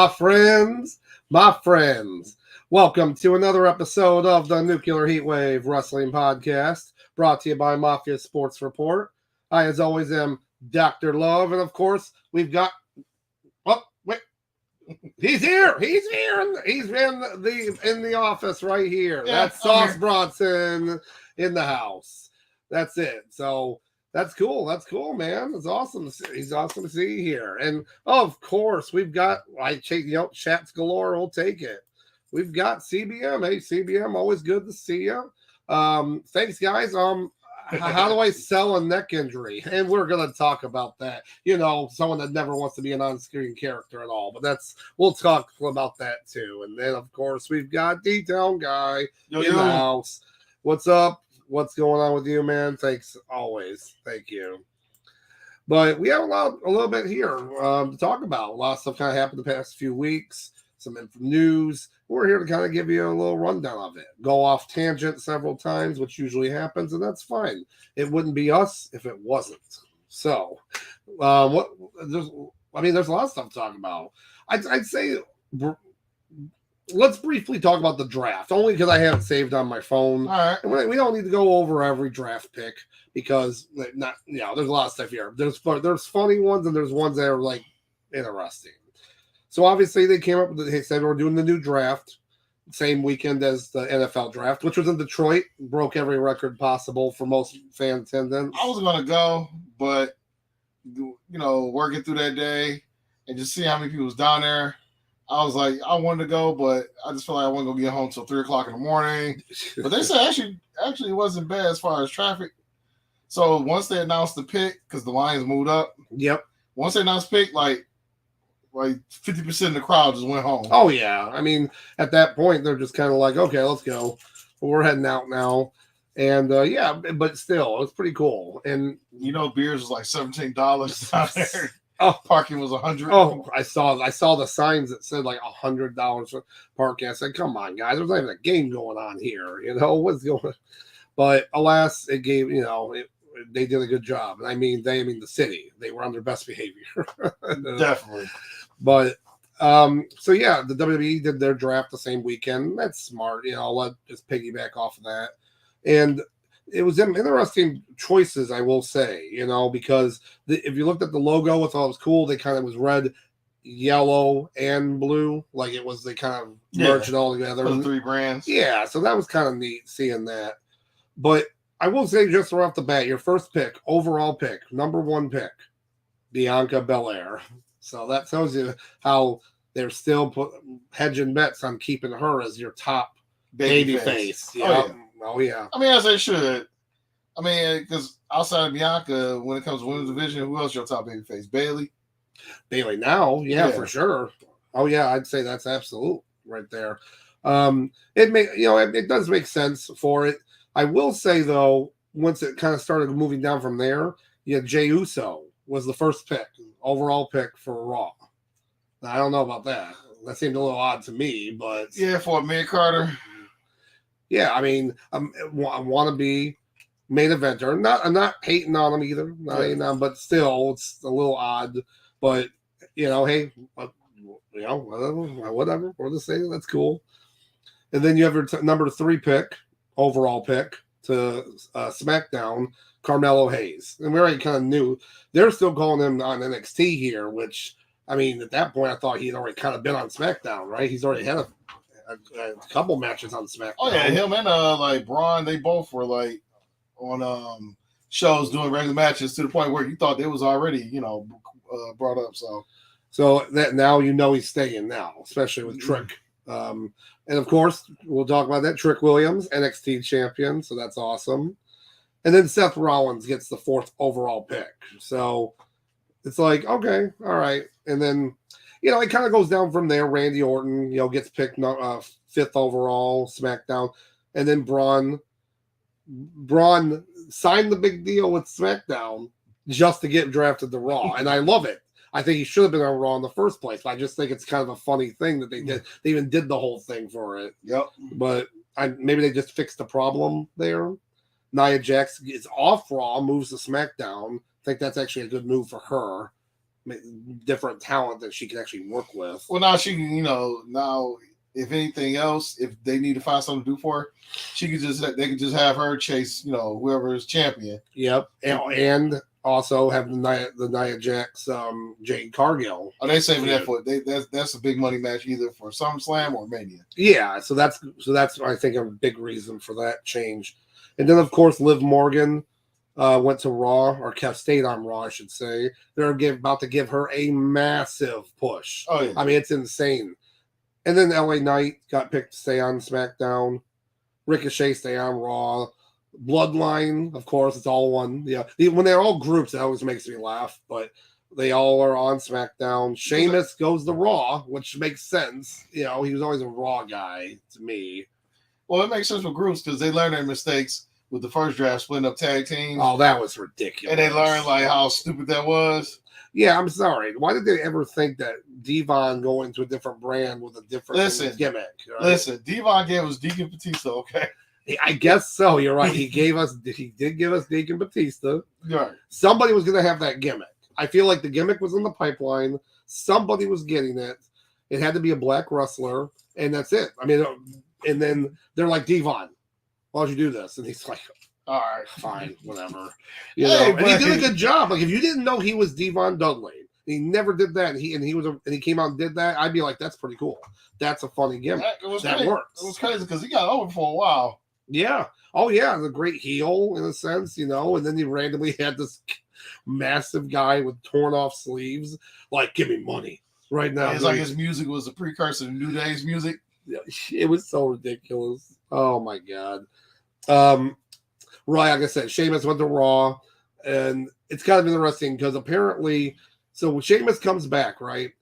my friends. Welcome to another episode of the Nuclear Heatwave Wrestling Podcast, brought to you by Mafia Sports Report. I, as always, am Dr. Love, and of course, we've got. Oh, wait. He's here. He's in the office right here. Yeah, that's Sauce Bronson in the house. That's it. So that's cool. That's cool, man. It's awesome to see. He's awesome to see you here. And of course, we've got chats galore. We'll take it. We've got CBM. Hey, CBM, always good to see you. Thanks, guys. How do I sell a neck injury? And we're gonna talk about that. You know, someone that never wants to be an on-screen character at all. But we'll talk about that too. And then, of course, we've got D-Town Guy in the house. What's up? What's going on with you, man? Thanks always. Thank you. But we have a little bit here to talk about. A lot of stuff kind of happened the past few weeks. Some news. We're here to kind of give you a little rundown of it. Go off tangent several times, which usually happens, and that's fine. It wouldn't be us if it wasn't. So, there's a lot of stuff to talk about. I'd say let's briefly talk about the draft, only because I have it saved on my phone. All right. And we don't need to go over every draft pick because there's a lot of stuff here. There's funny ones and there's ones that are like interesting. So obviously they came up they said we're doing the new draft, same weekend as the NFL draft, which was in Detroit, broke every record possible for most fan attendance. I was gonna go, but working through that day and just see how many people was down there. I was like, I wanted to go, but I just felt like I wasn't gonna get home till 3:00 in the morning. But they said actually it wasn't bad as far as traffic. So once they announced the pick, because the Lions moved up. Yep. Once they announced pick, like 50% of the crowd just went home. Oh yeah. I mean, at that point they're just kind of like, okay, let's go. We're heading out now. And but still, it was pretty cool. And beers was like $17 down there. Oh, parking was $100. Oh, I saw the signs that said like $100 for parking. I said, come on, guys, there's not even a game going on here. What's going on? But alas, it gave, they did a good job. And I mean the city. They were on their best behavior. Definitely. But the WWE did their draft the same weekend. That's smart. I'll just piggyback off of that. And it was interesting choices, I will say, because if you looked at the logo, I thought it was cool. They kind of was red, yellow, and blue. Like it was, they kind of merged it all together. The three brands. Yeah, so that was kind of neat seeing that. But I will say just right off the bat, your first pick, overall pick, number one pick, Bianca Belair. So that tells you how they're still hedging bets on keeping her as your top baby face. Yeah. Oh, yeah. I mean, as they should. I mean, because outside of Bianca, when it comes to women's division, who else your top baby face? Bayley now, yeah, for sure. Oh, yeah, I'd say that's absolute right there. It does make sense for it. I will say, though, once it kind of started moving down from there, Jey Uso was the first pick, overall pick for Raw. Now, I don't know about that. That seemed a little odd to me, but... Yeah, for a mid-carder. Yeah, I mean, I want to be main eventer. I'm not hating on him either. Not hating on him, but still, it's a little odd. But, hey, whatever. We're the same. That's cool. And then you have your number 3 pick, overall pick, to SmackDown, Carmelo Hayes. And we already kind of knew. They're still calling him on NXT here, which, I mean, at that point, I thought he'd already kind of been on SmackDown, right? He's already had a couple matches on SmackDown. Oh, yeah, him and Braun, they both were on shows doing regular matches to the point where you thought they was already, brought up. So that now he's staying now, especially with Trick. And of course, we'll talk about that. Trick Williams, NXT champion, so that's awesome. And then Seth Rollins gets the 4th overall pick. So it's like, okay, all right. And then, it kind of goes down from there. Randy Orton, gets picked 5th overall, SmackDown. And then Braun signed the big deal with SmackDown just to get drafted to Raw. And I love it. I think he should have been on Raw in the first place. But I just think it's kind of a funny thing that they did. They even did the whole thing for it. Yep. But maybe they just fixed the problem there. Nia Jax is off Raw, moves to SmackDown. I think that's actually a good move for her. different talent that she can actually work with. Well, now she can, now if anything else, if they need to find something to do for her, they could just have her chase, whoever is champion. Yep, and also have the Nia Jax, Jade Cargill. Are they saving that for? That's a big money match either for SummerSlam or Mania. Yeah, so that's I think a big reason for that change. And then of course Liv Morgan went to Raw, or stayed on Raw, I should say. They're about to give her a massive push. Oh yeah, I mean it's insane. And then LA Knight got picked to stay on SmackDown. Ricochet stay on Raw. Bloodline, of course, it's all one. Yeah, when they're all groups, it always makes me laugh. But they all are on SmackDown. Sheamus goes to Raw, which makes sense. He was always a Raw guy to me. Well, it makes sense for groups because they learn their mistakes with the first draft, splitting up tag teams. Oh, that was ridiculous. And they learned how stupid that was. Yeah, I'm sorry. Why did they ever think that Devon going to a different brand with a different gimmick? Right? Listen, Devon gave us Deacon Batista, okay? I guess so. You're right. He did give us Deacon Batista. Right. Somebody was going to have that gimmick. I feel like the gimmick was in the pipeline. Somebody was getting it. It had to be a black wrestler, and that's it. I mean, and then they're like, Devon, why don't you do this? And he's like, all right, fine, whatever. And he did a good job. Like if you didn't know he was Devon Dudley, he never did that. And he came out and did that. I'd be like, that's pretty cool. That's a funny gimmick. That works. It was crazy because he got over for a while. Yeah. Oh yeah, the great heel in a sense, and then he randomly had this massive guy with torn off sleeves. Like, give me money right now. It's like his music was a precursor to New Day's music. It was so ridiculous. Oh my god. Right, like I said, Sheamus went to Raw, and it's kind of interesting because apparently, so when Sheamus comes back, right,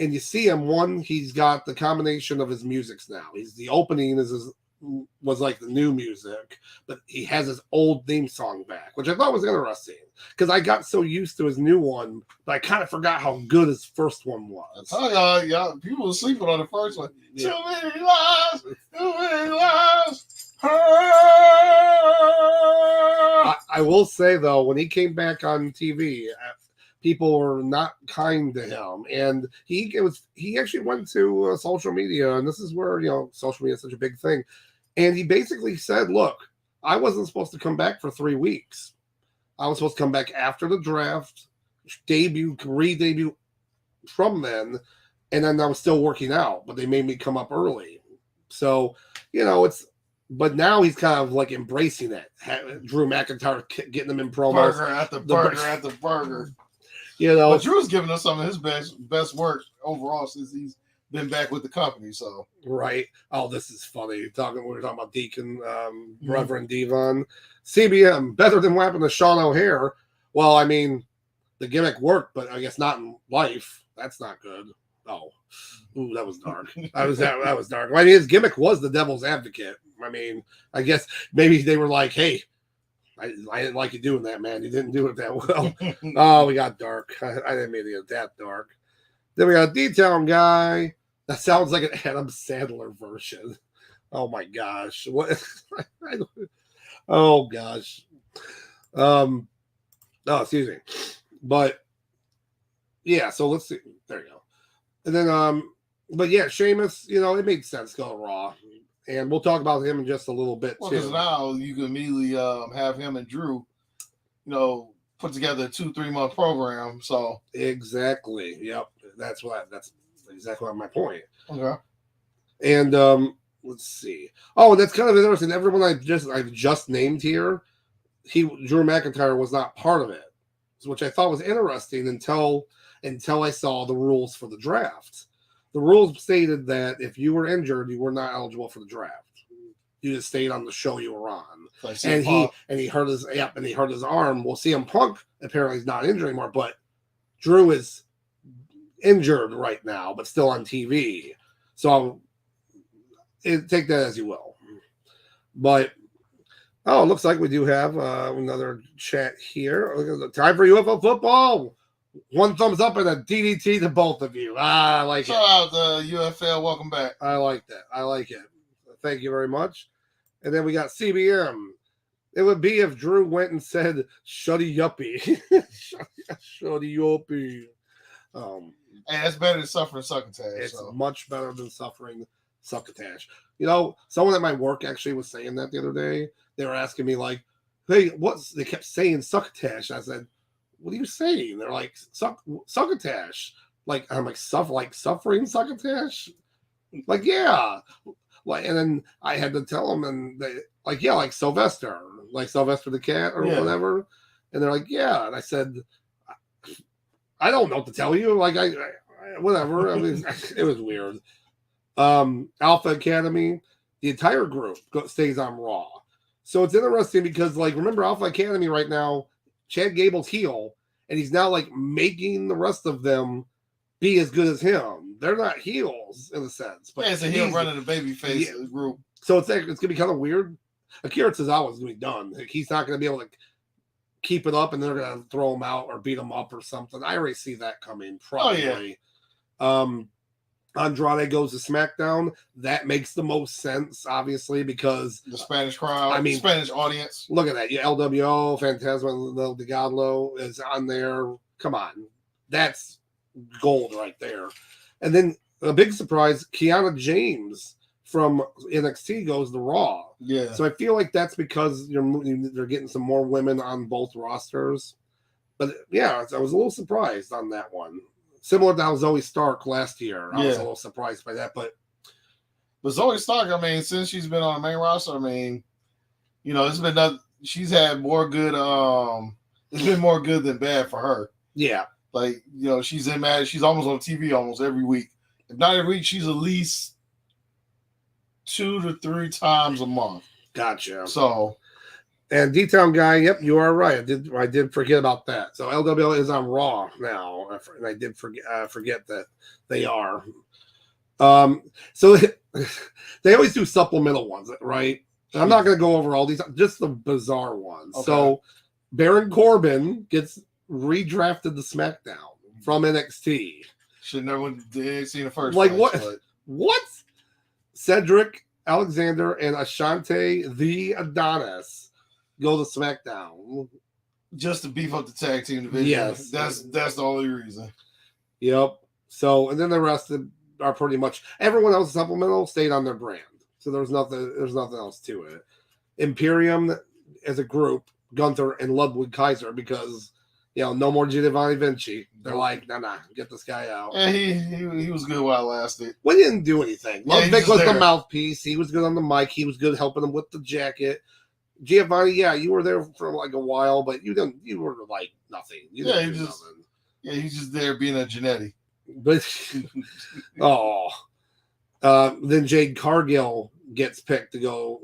and you see him, he's got the combination of his musics now. The opening was like the new music, but he has his old theme song back, which I thought was interesting because I got so used to his new one, but I kind of forgot how good his first one was. Oh yeah, people were sleeping on the first one. Yeah. Too many lies. I will say though, when he came back on TV, people were not kind to him, and he actually went to social media, and this is where social media is such a big thing, and he basically said, "Look, I wasn't supposed to come back for 3 weeks. I was supposed to come back after the draft, re-debut from then, and then I was still working out, but they made me come up early. So it's." But now he's kind of like embracing it. Drew McIntyre getting them in promos. Burger after burger. But Drew's giving us some of his best work overall since he's been back with the company. So right. Oh, this is funny. We were talking about Deacon, Reverend Devon. CBM, better than what happened to Sean O'Hare. Well, I mean, the gimmick worked, but I guess not in life. That's not good. Oh. Ooh, that was dark. That was dark. I mean, his gimmick was the devil's advocate. I mean, I guess maybe they were like, hey, I didn't like you doing that, man. You didn't do it that well. Oh, we got dark. I didn't mean to get that dark. Then we got a D-Town guy. That sounds like an Adam Sandler version. Oh, my gosh. What? Oh, gosh. Oh, excuse me. But, yeah, so let's see. There you go. And then, but yeah, Sheamus, it made sense going to Raw. And we'll talk about him in just a little bit, too. Because now you can immediately have him and Drew, put together a 2-3 month program. So exactly. Yep. That's exactly my point. Okay. And let's see. Oh, and that's kind of interesting. Everyone I've just named here, Drew McIntyre was not part of it, which I thought was interesting until I saw the rules for the draft. The rules stated that if you were injured, you were not eligible for the draft. You just stayed on the show you were on. And he hurt his arm. Well, CM Punk apparently is not injured anymore, but Drew is injured right now, but still on TV. So take that as you will. But it looks like we do have another chat here. Time for UFO football. 1 thumbs up and a DDT to both of you. I like it. Shout out to UFL. Welcome back. I like that. I like it. Thank you very much. And then we got CBM. It would be if Drew went and said, shuddy yuppie. Shuddy yuppie. And that's better than suffering succotash. It's much better than suffering succotash. You know, someone at my work actually was saying that the other day. They were asking me like, "Hey, they kept saying succotash." I said, "What are you saying?" They're like, succotash. Like I'm like suffering succotash. Like yeah. Like and then I had to tell them, and they like yeah, like Sylvester the cat or whatever. And they're like yeah, and I said, I don't know what to tell you. Like I whatever. I mean, it was weird. Alpha Academy, the entire group stays on Raw. So it's interesting because, like, remember Alpha Academy right now, Chad Gable's heel, and he's now, like, making the rest of them be as good as him. They're not heels, in a sense. But it's a heel running the babyface group. So it's going to be kind of weird. Akira Tozawa's going to be done. Like, he's not going to be able to keep it up, and they're going to throw him out or beat him up or something. I already see that coming, probably. Oh, yeah. Andrade goes to SmackDown. That makes the most sense, obviously, because the Spanish crowd, the Spanish audience. Look at that. LWO, Fantasma de Gadlo is on there. Come on. That's gold right there. And then a big surprise, Kiana James from NXT goes to Raw. Yeah. So I feel like that's because they're getting some more women on both rosters. But yeah, I was a little surprised on that one. Similar to how Zoe Stark last year. I was a little surprised by that. But Zoe Stark, I mean, since she's been on the main roster, I mean, you know, she's had more good, it's been more good than bad for her. Yeah. Like, you know, she's almost on TV almost every week. If not every week, she's at least 2 to 3 times a month. Gotcha. So, and D-Town guy, yep, you are right. I did forget about that. So LWO is on Raw now, and I did forget that they are. So they always do supplemental ones, right? I'm not going to go over all these, just the bizarre ones. Okay. So Baron Corbin gets redrafted to SmackDown from NXT. Should never went to NXT in the first place. Like what? What? Cedric Alexander and Ashante the Adonis go to SmackDown just to beef up the tag team division. Yes, that's the only reason. Yep. So, and then the rest are pretty much everyone else supplemental stayed on their brand. So there's nothing else to it. Imperium as a group, Gunther and Ludwig Kaiser, because no more Giovanni Vinci. They're like, nah, get this guy out. And he was good while it lasted. Well, he didn't do anything. Ludwig was the mouthpiece. He was good on the mic. He was good helping him with the jacket. Giovanni, you were there for like a while, but you were like nothing. Nothing. He's just there being a Genetti. But then Jade Cargill gets picked to go,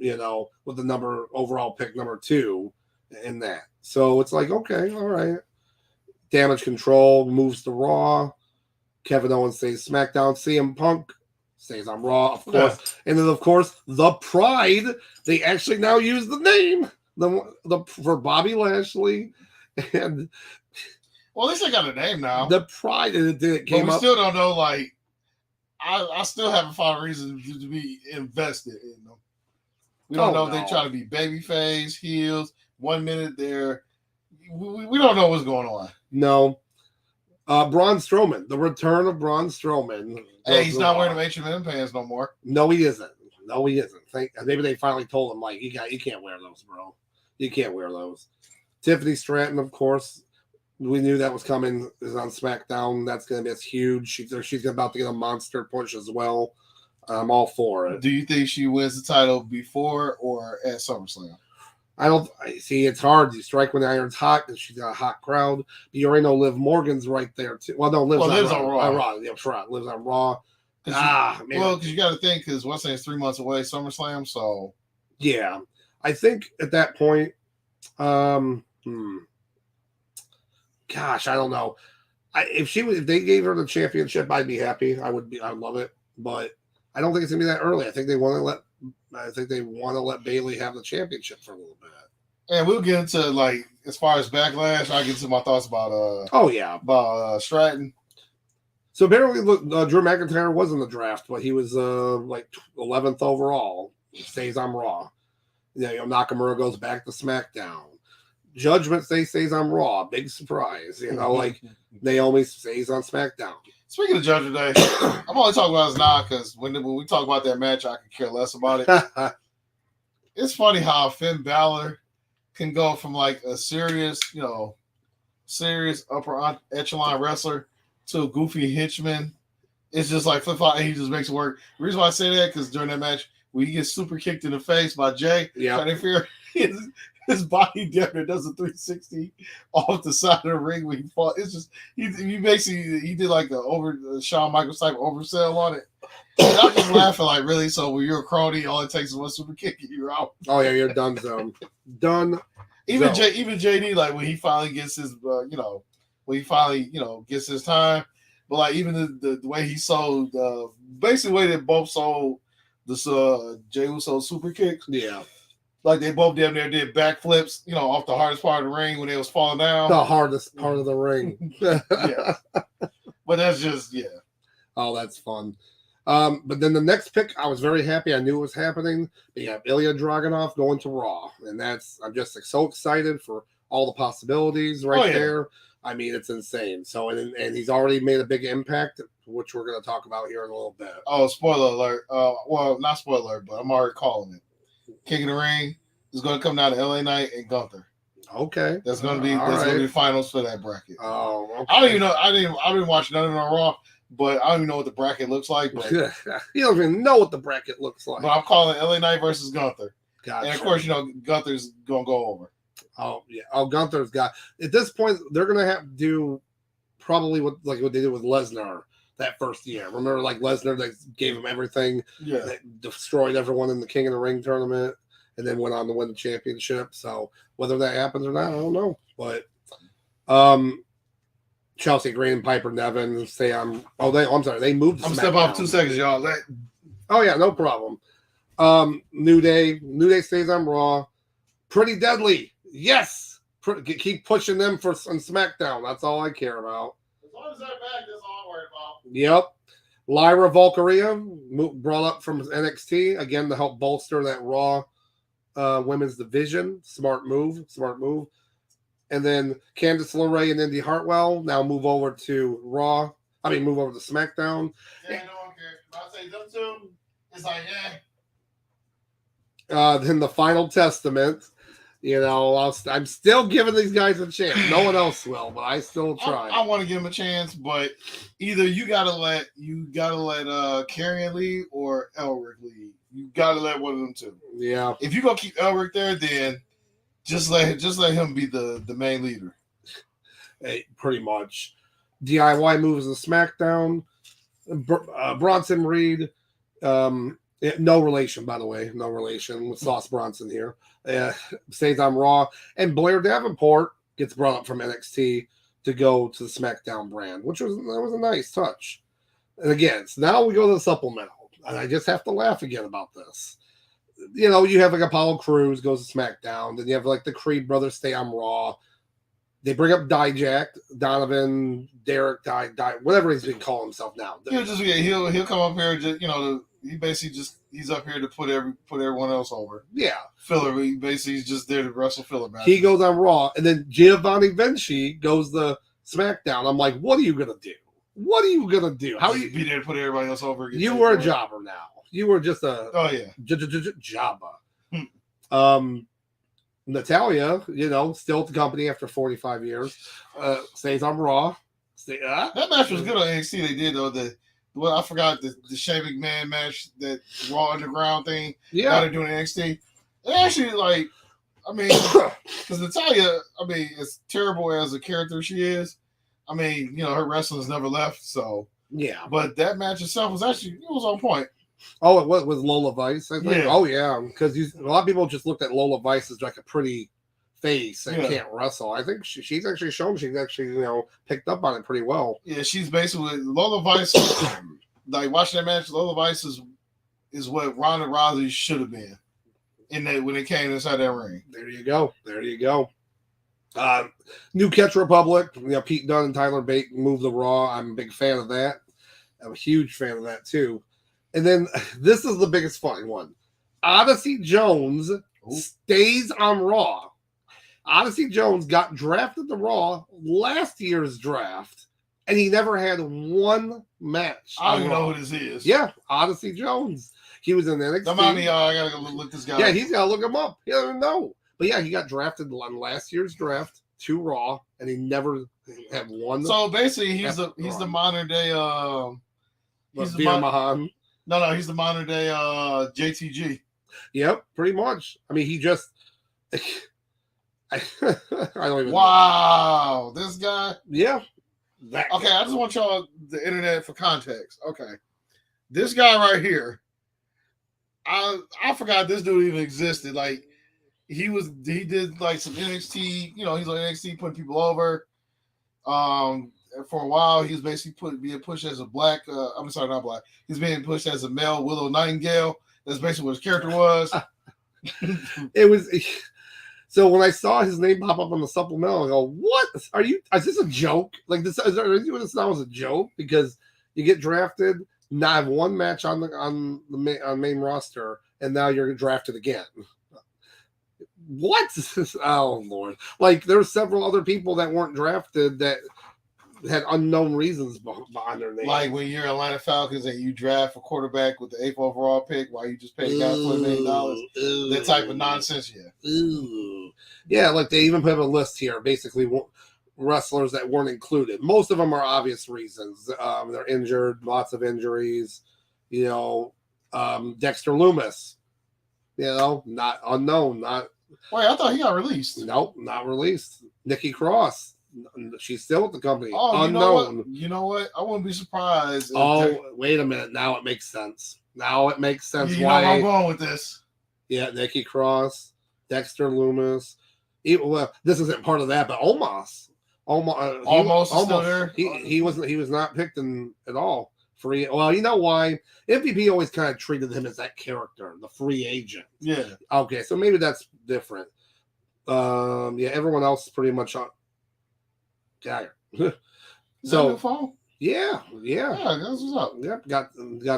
with the overall pick number 2 in that. So it's like, okay, all right. Damage Control moves to Raw. Kevin Owens stays SmackDown. CM Punk stays on Raw, of course. Yeah. And then, of course, The Pride. They actually now use the name for Bobby Lashley. And well, at least they got a name now. The Pride. It came up. But we still don't know, like, I still haven't found a reason to be invested in them. We don't know if they try to be babyface, heels. 1 minute they're we don't know what's going on. No. Braun Strowman, the return of Braun Strowman. Hey, he's not wearing the H&M pants no more. No, he isn't. Maybe they finally told him, like, you can't wear those, bro. You can't wear those. Tiffany Stratton, of course, we knew that was coming, is on SmackDown. That's going to be huge. She's about to get a monster push as well. I'm all for it. Do you think she wins the title before or at SummerSlam? I see. It's hard. You strike when the iron's hot because she's got a hot crowd. But you already know Liv Morgan's right there too. Well, no, Liv's on Raw. Yeah, that's right. Liv's on Raw. Man. Well, because you got to think, because Wrestling is 3 months away, SummerSlam. So yeah, I think at that point, gosh, I don't know. If they gave her the championship, I'd be happy. I'd love it. But I don't think it's gonna be that early. I think they want to let Bayley have the championship for a little bit. And we'll get into, like, as far as Backlash, I'll get to my thoughts about about Stratton. So apparently, Drew McIntyre was in the draft, but he was like 11th overall. He stays on Raw. Nakamura goes back to SmackDown. Judgment stays on Raw. Big surprise. Like Naomi stays on SmackDown. Speaking of Judgment Day, I'm only talking about this now because when we talk about that match, I could care less about it. It's funny how Finn Balor can go from like a serious upper echelon wrestler to a goofy henchman. It's just like flip-flop, and he just makes it work. The reason why I say that, because during that match, when he gets super kicked in the face by Jay, trying to interfere, his body down there does a 360 off the side of the ring when he falls. It's just, he did like a Shawn Michaels type oversell on it. And I'm just laughing like, really? So when you're a crony, all it takes is one super kick and you're out. Oh, yeah, you're done zone. Done. Even JD, like when he finally gets his, gets his time. But like even the way he sold, basically the way they both sold this Jey Uso super kicks. Yeah, like they both damn near did backflips, off the hardest part of the ring when they was falling down. The hardest part of the ring. Yeah, but that's just Oh, that's fun. But then the next pick, I was very happy. I knew it was happening. But yeah, Ilya Dragunov going to Raw, and I'm just so excited for all the possibilities there. I mean, it's insane. So, and he's already made a big impact, which we're going to talk about here in a little bit. Oh, spoiler alert. Well, not spoiler alert, but I'm already calling it. King of the Ring is going to come down to LA Knight and Gunther. Okay. That's going to be the finals for that bracket. Oh, okay. I don't even know. I didn't watch none of it on Raw, but I don't even know what the bracket looks like. But, you don't even know what the bracket looks like. But I'm calling LA Knight versus Gunther. Gotcha. And of course, Gunther's going to go over. Oh yeah. Oh, Gunther's got at this point they're gonna have to do probably what they did with Lesnar that first year. Remember, like Lesnar, they gave him everything. Yeah. They destroyed everyone in the King of the Ring tournament, and then went on to win the championship. So whether that happens or not, I don't know. But Chelsea Green and Piper Nevin say I'm sorry, they moved. I'm step off 2 seconds, y'all. Oh yeah, no problem. New Day stays on Raw. Pretty Deadly. Yes, keep pushing them on SmackDown. That's all I care about. As long as they're back, that's all I'm worried about. Yep. Lyra Valkyria brought up from NXT again to help bolster that Raw women's division. Smart move. And then Candice LeRae and Indy Hartwell now move over to Raw. Move over to SmackDown. Yeah, no one cares. If I say them two, it's like Then the Final Testament. I'm still giving these guys a chance. No one else will, but I still try. I want to give them a chance, but either you gotta let Karrion lead or Elric lead. You gotta let one of them two. Yeah. If you're gonna keep Elric there, then just let him be the main leader. Hey, pretty much. DIY moves to SmackDown. Bronson Reed. No relation, by the way. No relation with Sauce Bronson here. Stays on Raw. And Blair Davenport gets brought up from NXT to go to the SmackDown brand, which was a nice touch. And again, so now we go to the supplemental. And I just have to laugh again about this. You have like Apollo Crews goes to SmackDown. Then you have like the Creed brothers stay on Raw. They bring up Dijak, Donovan, Derek, whatever he's been calling himself now. He'll come up here just he basically he's up here to put everyone else over. Yeah, filler. He's just there to wrestle filler matches. He goes on Raw, and then Giovanni Vinci goes to SmackDown. I'm like, what are you gonna do? How do you be there to put everybody else over? You were a jobber now. You were just a jobber. Natalia, still at the company after 45 years, stays on Raw. That match was good on NXT. They did though. I forgot the Shane McMahon match, that Raw Underground thing. Yeah, how they're doing NXT. They actually because Natalia, as terrible as a character she is, her wrestling's never left. So yeah, but that match itself was on point. Oh, it was with Lola Vice, I think. Yeah. Oh yeah, because a lot of people just looked at Lola Vice as like a pretty face and can't wrestle. I think she's actually shown she's actually picked up on it pretty well. Yeah, she's basically Lola Vice. Like watching that match, Lola Vice is what Ronda Rousey should have been when it came inside that ring. There you go. New Catch Republic. Pete Dunne and Tyler Bate moved to Raw. I'm a big fan of that. I'm a huge fan of that too. And then this is the biggest fun one. Odyssey Jones stays on Raw. Odyssey Jones got drafted to Raw last year's draft, and he never had one match. I don't even know who this is. Yeah, Odyssey Jones. He was in NXT. Don't mind me, I gotta go look this guy. Yeah, he's gotta look him up. He doesn't know. But yeah, he got drafted on last year's draft to Raw, and he never had one. So basically, he's the modern day. He's the Mahan. No, he's the modern day JTG. Yep, pretty much. I mean, he just. I don't even. Wow, know. This guy. Yeah. Okay, I just want y'all the internet for context. Okay, this guy right here. I forgot this dude even existed. Like he did like some NXT. You know, he's on NXT putting people over. For a while, he was basically being pushed as a black. I'm sorry, not black. He's being pushed as a male Willow Nightingale. That's basically what his character was. It was. So when I saw his name pop up on the supplemental, I go, "What are you? Is this a joke? Like this? Is there anything this now is a joke? Because you get drafted, not have one match on main roster, and now you're drafted again. What? Oh Lord! Like there's several other people that weren't drafted that had unknown reasons behind their name. Like when you're Atlanta Falcons and you draft a quarterback with the 8th overall pick while you just paid a guy $20 million. That type of nonsense, yeah. Ooh. Yeah, like they even put a list here, basically wrestlers that weren't included. Most of them are obvious reasons. They're injured, lots of injuries. You know, Dexter Lumis, you know, not unknown. Not. Wait, I thought he got released. Nope, not released. Nikki Cross. She's still with the company. Oh, unknown. You know what? I wouldn't be surprised. Wait a minute. Now it makes sense. You why know where I'm going with this. Yeah, Nikki Cross, Dexter Lumis. Well, this isn't part of that, but Omos. Almost still there. He was not picked at all. Free. Well, you know why? MVP always kind of treated him as that character, the free agent. Yeah. Okay, so maybe that's different. Yeah, everyone else is pretty much on. Yeah. So yeah. Yeah, that's what's up. Yep, got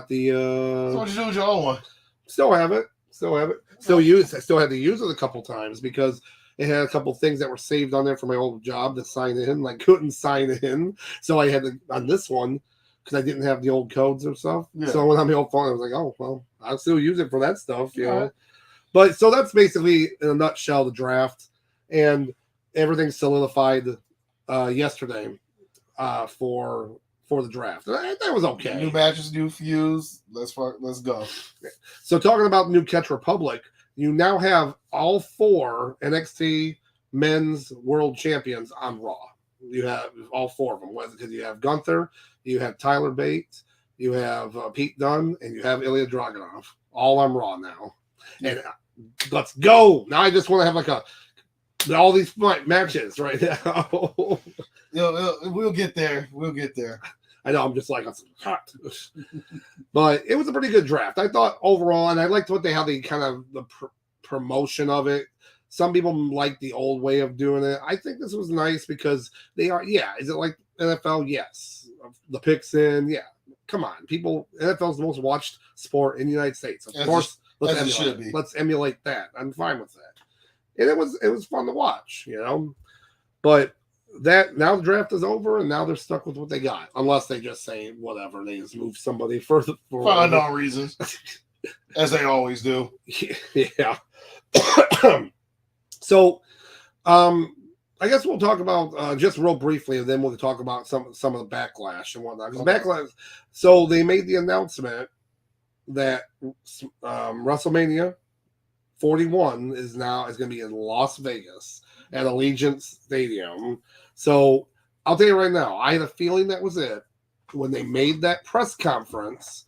the So what you do with your old one? Still have it. I still had to use it a couple times because it had a couple things that were saved on there for my old job to sign in. I couldn't sign in. So I had to on this one because I didn't have the old codes or stuff. Yeah. So when on my old phone, I was like, oh well, I'll still use it for that stuff, you know. But so that's basically in a nutshell the draft, and everything solidified yesterday for the draft. That was okay. New matches, new fuse. Let's go. So talking about New Catch Republic, you now have all 4 NXT men's world champions on Raw. You have all 4 of them. Because you have Gunther, you have Tyler Bate, you have Pete Dunne, and you have Ilya Dragunov. All on Raw now. And let's go. Now I just want to have all these matches right now. We'll get there. I know, I'm just like, hot. But it was a pretty good draft. I thought overall, and I liked how they kind of the promotion of it. Some people like the old way of doing it. I think this was nice because they are, is it like NFL? Yes. The picks in, yeah. Come on, people, NFL is the most watched sport in the United States. Of course, let's emulate that. I'm fine with that. And it was fun to watch, you know. But that now the draft is over and now they're stuck with what they got. Unless they just say whatever, they just move somebody further for unknown reasons. As they always do. Yeah. So I guess we'll talk about just real briefly, and then we'll talk about some of the backlash and whatnot. Backlash. So they made the announcement that WrestleMania 41 is going to be in Las Vegas at Allegiant Stadium. So I'll tell you right now, I had a feeling that was it when they made that press conference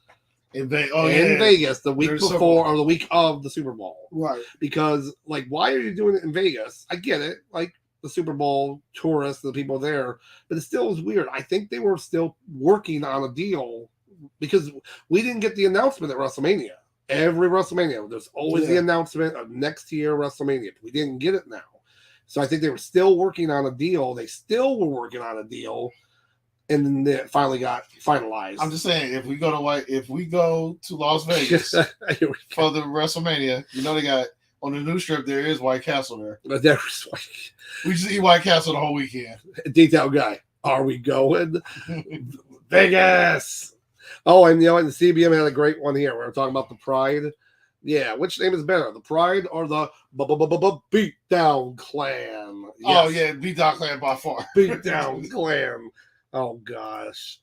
in Vegas the week before or the week of the Super Bowl. Right. Because, why are you doing it in Vegas? I get it. The Super Bowl tourists, the people there, but it still was weird. I think they were still working on a deal because we didn't get the announcement at WrestleMania. Every WrestleMania, there's always the announcement of next year WrestleMania. We didn't get it now. So I think they were still working on a deal. They still were working on a deal, and then it finally got finalized. I'm just saying, if we go to Las Vegas for the WrestleMania, they got on the new strip, there is White Castle there. But there's We just eat White Castle the whole weekend. detail guy. Are we going? Vegas. Oh, and and the CBM had a great one here. We were talking about the Pride. Yeah, which name is better, the Pride or the Beatdown Clan? Yes. Oh yeah, Beatdown Clan by far. Beatdown Clan. Oh gosh.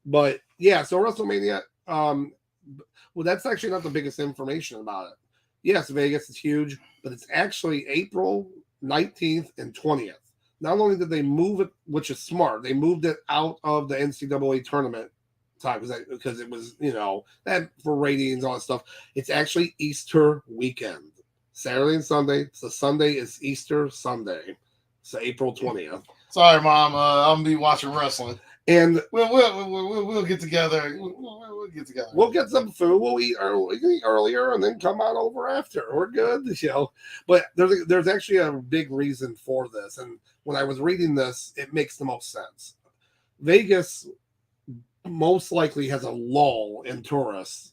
But yeah, so WrestleMania. Well, that's actually not the biggest information about it. Yes, Vegas is huge, but it's actually April 19th and 20th. Not only did they move it, which is smart, they moved it out of the NCAA tournament time because it was, that for ratings, all that stuff. It's actually Easter weekend, Saturday and Sunday. So Sunday is Easter Sunday, so April 20th. Sorry, Mom. I'm gonna be watching wrestling, and we'll get together. We'll get together. We'll get some food. We'll eat earlier and then come on over after. We're good, But there's actually a big reason for this, and when I was reading this, it makes the most sense. Vegas most likely has a lull in tourists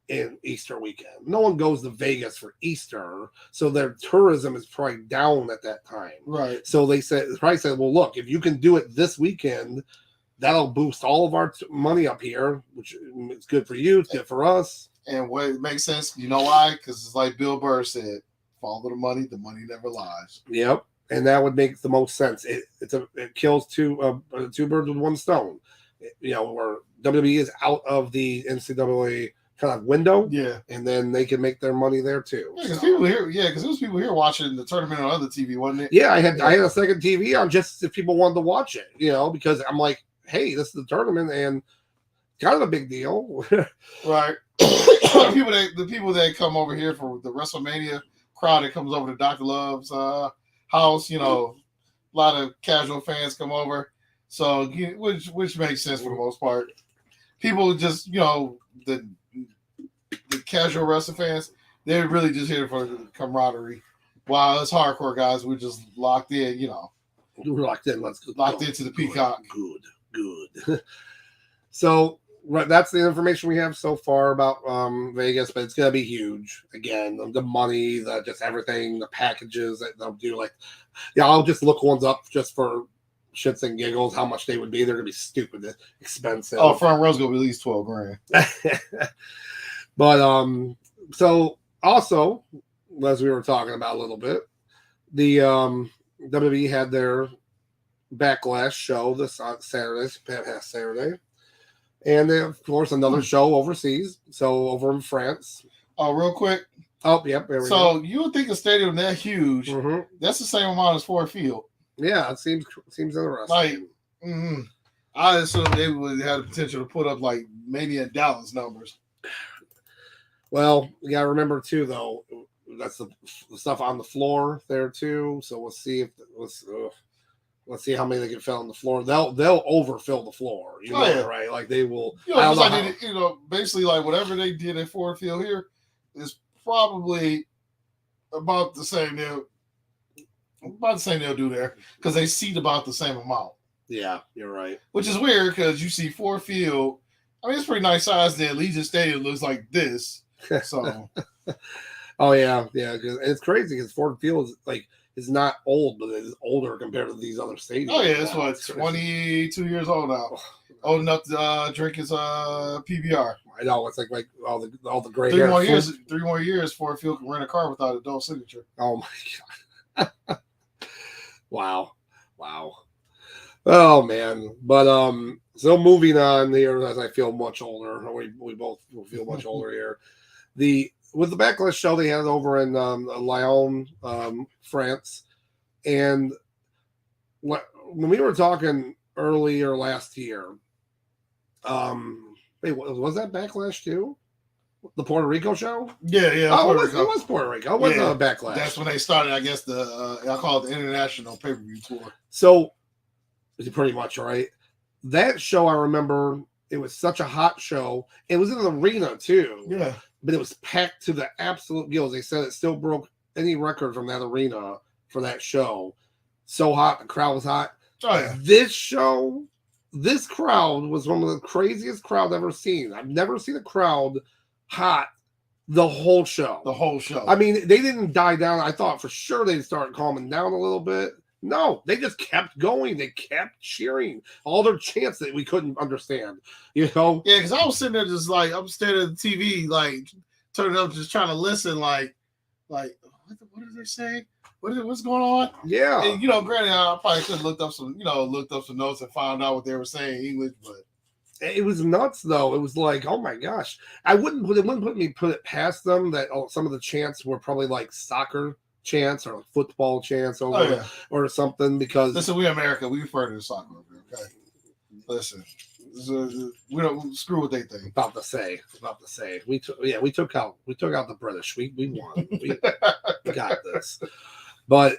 in Easter weekend. No one goes to Vegas for Easter, so their tourism is probably down at that time. Right. So they probably said, well, look, if you can do it this weekend, that'll boost all of our money up here, which is good for you, it's good for us. And what it makes sense, you know why? Because it's like Bill Burr said, follow the money never lies. Yep. And that would make the most sense. It kills two birds with one stone. Where WWE is out of the NCAA kind of window, and then they can make their money there too. Yeah, because there was people here watching the tournament on other TV, wasn't it? Yeah, I had a second TV on just if people wanted to watch it, because I'm like, hey, this is the tournament and kind of a big deal, right? the people that come over here for the WrestleMania crowd that comes over to Dr. Love's house, a lot of casual fans come over. So, which makes sense for the most part. People just, the casual wrestling fans, they're really just here for the camaraderie. While us hardcore guys, we're just locked in, We're locked in. Let's go. Locked into the Peacock. Good. So, that's the information we have so far about Vegas, but it's going to be huge. Again, the money, just everything, the packages that they'll do. I'll just look ones up just for shits and giggles, how much they would be. They're gonna be stupid expensive. Oh, front row's gonna be at least $12,000. But so also, as we were talking about a little bit, the WWE had their Backlash show this past Saturday, and then of course another show overseas. So over in France. Oh, real quick. Oh, yep. There we go. So you would think a stadium that huge? Mm-hmm. That's the same amount as Ford Field. Yeah, it seems interesting. I assume they would have the potential to put up Mania and Dallas numbers. Well, you gotta remember too, though, that's the stuff on the floor there too. So we'll see let's see how many they can fill on the floor. They'll overfill the floor. Right? Like they will. Basically, whatever they did at Ford Field here is probably about the same. They'll do there because they seat about the same amount. Yeah, you're right. Which is weird because you see Ford Field. I mean, it's pretty nice size. Then Legion Stadium looks like this. So, oh yeah. It's crazy because Ford Field is not old, but it's older compared to these other stadiums. Oh yeah, it's 22 years old now. Old enough to drink his PBR. I know it's like all the gray hair. 3 more years, Ford Field can rent a car without a adult signature. Oh my god. Wow. Oh man. But so moving on here, as I feel much older. We both feel much older here. With the Backlash show, they had it over in Lyon, France. And when we were talking earlier last year, was that Backlash too? The Puerto Rico show? Yeah. Oh, it was Puerto Rico. It wasn't a Backlash. That's when they started, I guess, I call it the International Pay-Per-View Tour. So, pretty much, right? That show, I remember, it was such a hot show. It was in an arena, too. Yeah. But it was packed to the absolute gills. They said it still broke any record from that arena for that show. So hot. The crowd was hot. Oh, yeah. This crowd was one of the craziest crowd I've ever seen. I've never seen a crowd hot The whole show. The whole show. I mean, they didn't die down. I thought for sure they'd start calming down a little bit. No, they just kept going. They kept cheering. All their chants that we couldn't understand. You know? Yeah, because I was sitting there just like, I'm staring at the TV, like, turning up, just trying to listen, like what did they say? What's going on? Yeah. And, granted, I probably could have looked up some notes and found out what they were saying in English, but it was nuts, though. It was like, oh my gosh, it wouldn't put it past them that some of the chants were probably like soccer chants or football chants or something. Because listen, we America, we refer to the soccer over here. Okay, listen, we don't screw what they think. About to say, we took out the British. We won. We got this. But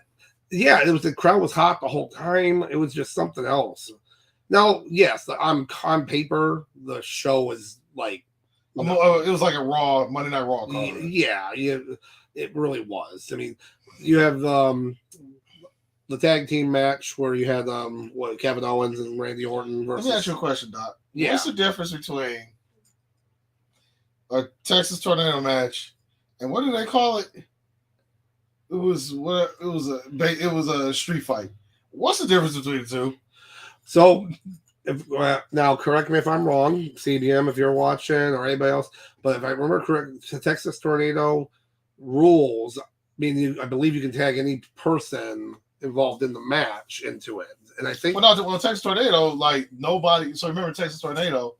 yeah, the crowd was hot the whole time. It was just something else. Now, yes, on paper, the show was like it was like a Raw Monday Night Raw card. Yeah, it really was. I mean, you have the tag team match where you had Kevin Owens and Randy Orton versus. Let me ask you a question, Doc. Yeah. What's the difference between a Texas Tornado match and what do they call it? It was a street fight. What's the difference between the two? So, now correct me if I'm wrong, CBM, if you're watching or anybody else. But if I remember correct, the Texas Tornado rules mean I believe you can tag any person involved in the match into it, and I think Texas Tornado, like nobody. So remember Texas Tornado,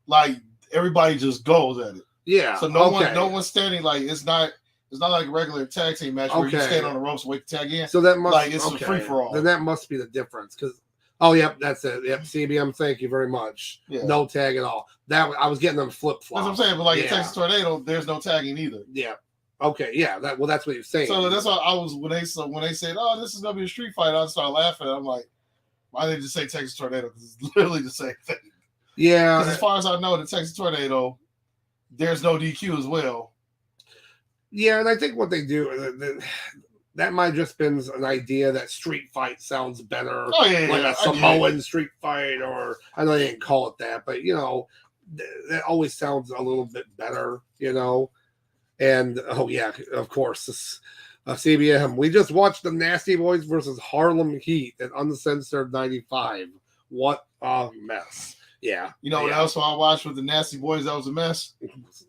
like everybody just goes at it. Yeah. So no one's standing. Like it's not like a regular tag team match where you stand on the ropes and wait to tag in. So that must it's a free for all. Then that must be the difference because. Oh, yep, that's it. Yep, CBM, thank you very much. Yeah. No tag at all. That I was getting them flip flop. That's what I'm saying. But in Texas Tornado, there's no tagging either. Yeah. Okay. Yeah. That's what you're saying. So that's why I was when they said, "Oh, this is gonna be a street fight," I started laughing. I'm like, why did they just say Texas Tornado? Because it's literally the same thing. Yeah. Because as far as I know, the Texas Tornado, there's no DQ as well. Yeah, and I think what they do. That might have just been an idea that street fight sounds better. Oh, yeah, like a Samoan street fight, or I know they didn't call it that, but that always sounds a little bit better, And of course, this CBM. We just watched the Nasty Boys versus Harlem Heat at Uncensored 95. What a mess! Yeah, what else I watched with the Nasty Boys? That was a mess.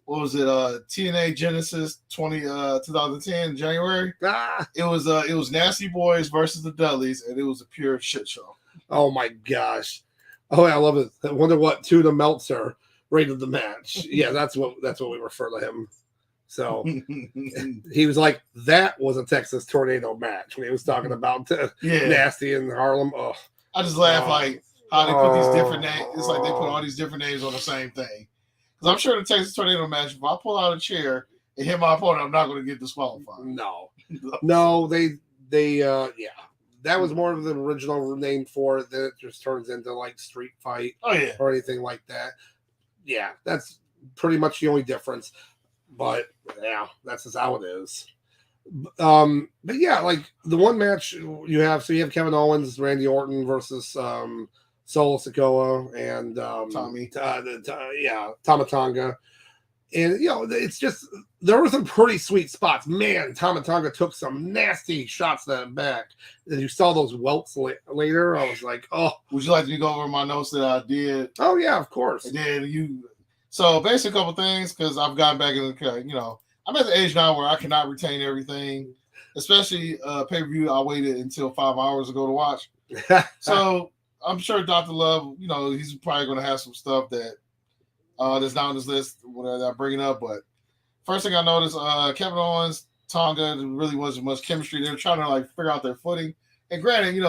What was it? TNA Genesis 2010 January. It was Nasty Boys versus the Dudleys, and it was a pure shit show. Oh my gosh! Oh, I love it. I wonder what Tuna Meltzer rated the match. Yeah, that's what we refer to him. So he was like, that was a Texas Tornado match when he was talking about Nasty and Harlem. Oh, I just laugh like how they put these different names. It's like they put all these different names on the same thing. Because I'm sure the Texas Tornado match, if I pull out a chair and hit my opponent, I'm not going to get disqualified. No, they that was more of the original name for it. Then it just turns into like street fight or anything like that. Yeah, that's pretty much the only difference. But yeah, that's just how it is. But yeah, like the one match you have Kevin Owens, Randy Orton versus Solo Sikoa and Tama Tonga. And it's just there were some pretty sweet spots. Man, Tama Tonga took some nasty shots to that back. And you saw those welts later. I was like, oh. Would you like me to go over my notes that I did? Oh yeah, of course. And then so basically a couple things because I've gotten back in the I'm at the age now where I cannot retain everything, especially pay-per-view I waited until 5 hours ago to watch. So I'm sure Dr. Love, he's probably going to have some stuff that that's not on this list that I'm bringing up. But first thing I noticed, Kevin Owens, Tonga, really wasn't much chemistry. They were trying to figure out their footing. And granted,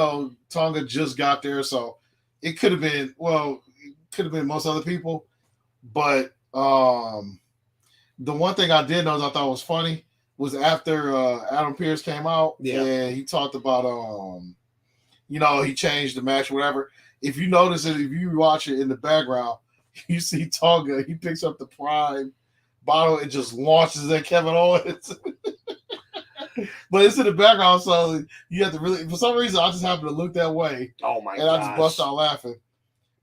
Tonga just got there, so it could have been most other people. But the one thing I did notice I thought was funny was after Adam Pearce came out and he talked about he changed the match or whatever. If you notice it, if you watch it in the background, you see Tonga, he picks up the Prime bottle and just launches at Kevin Owens. But it's in the background, so you have to really, for some reason, I just happened to look that way. Oh my god! And I just bust out laughing.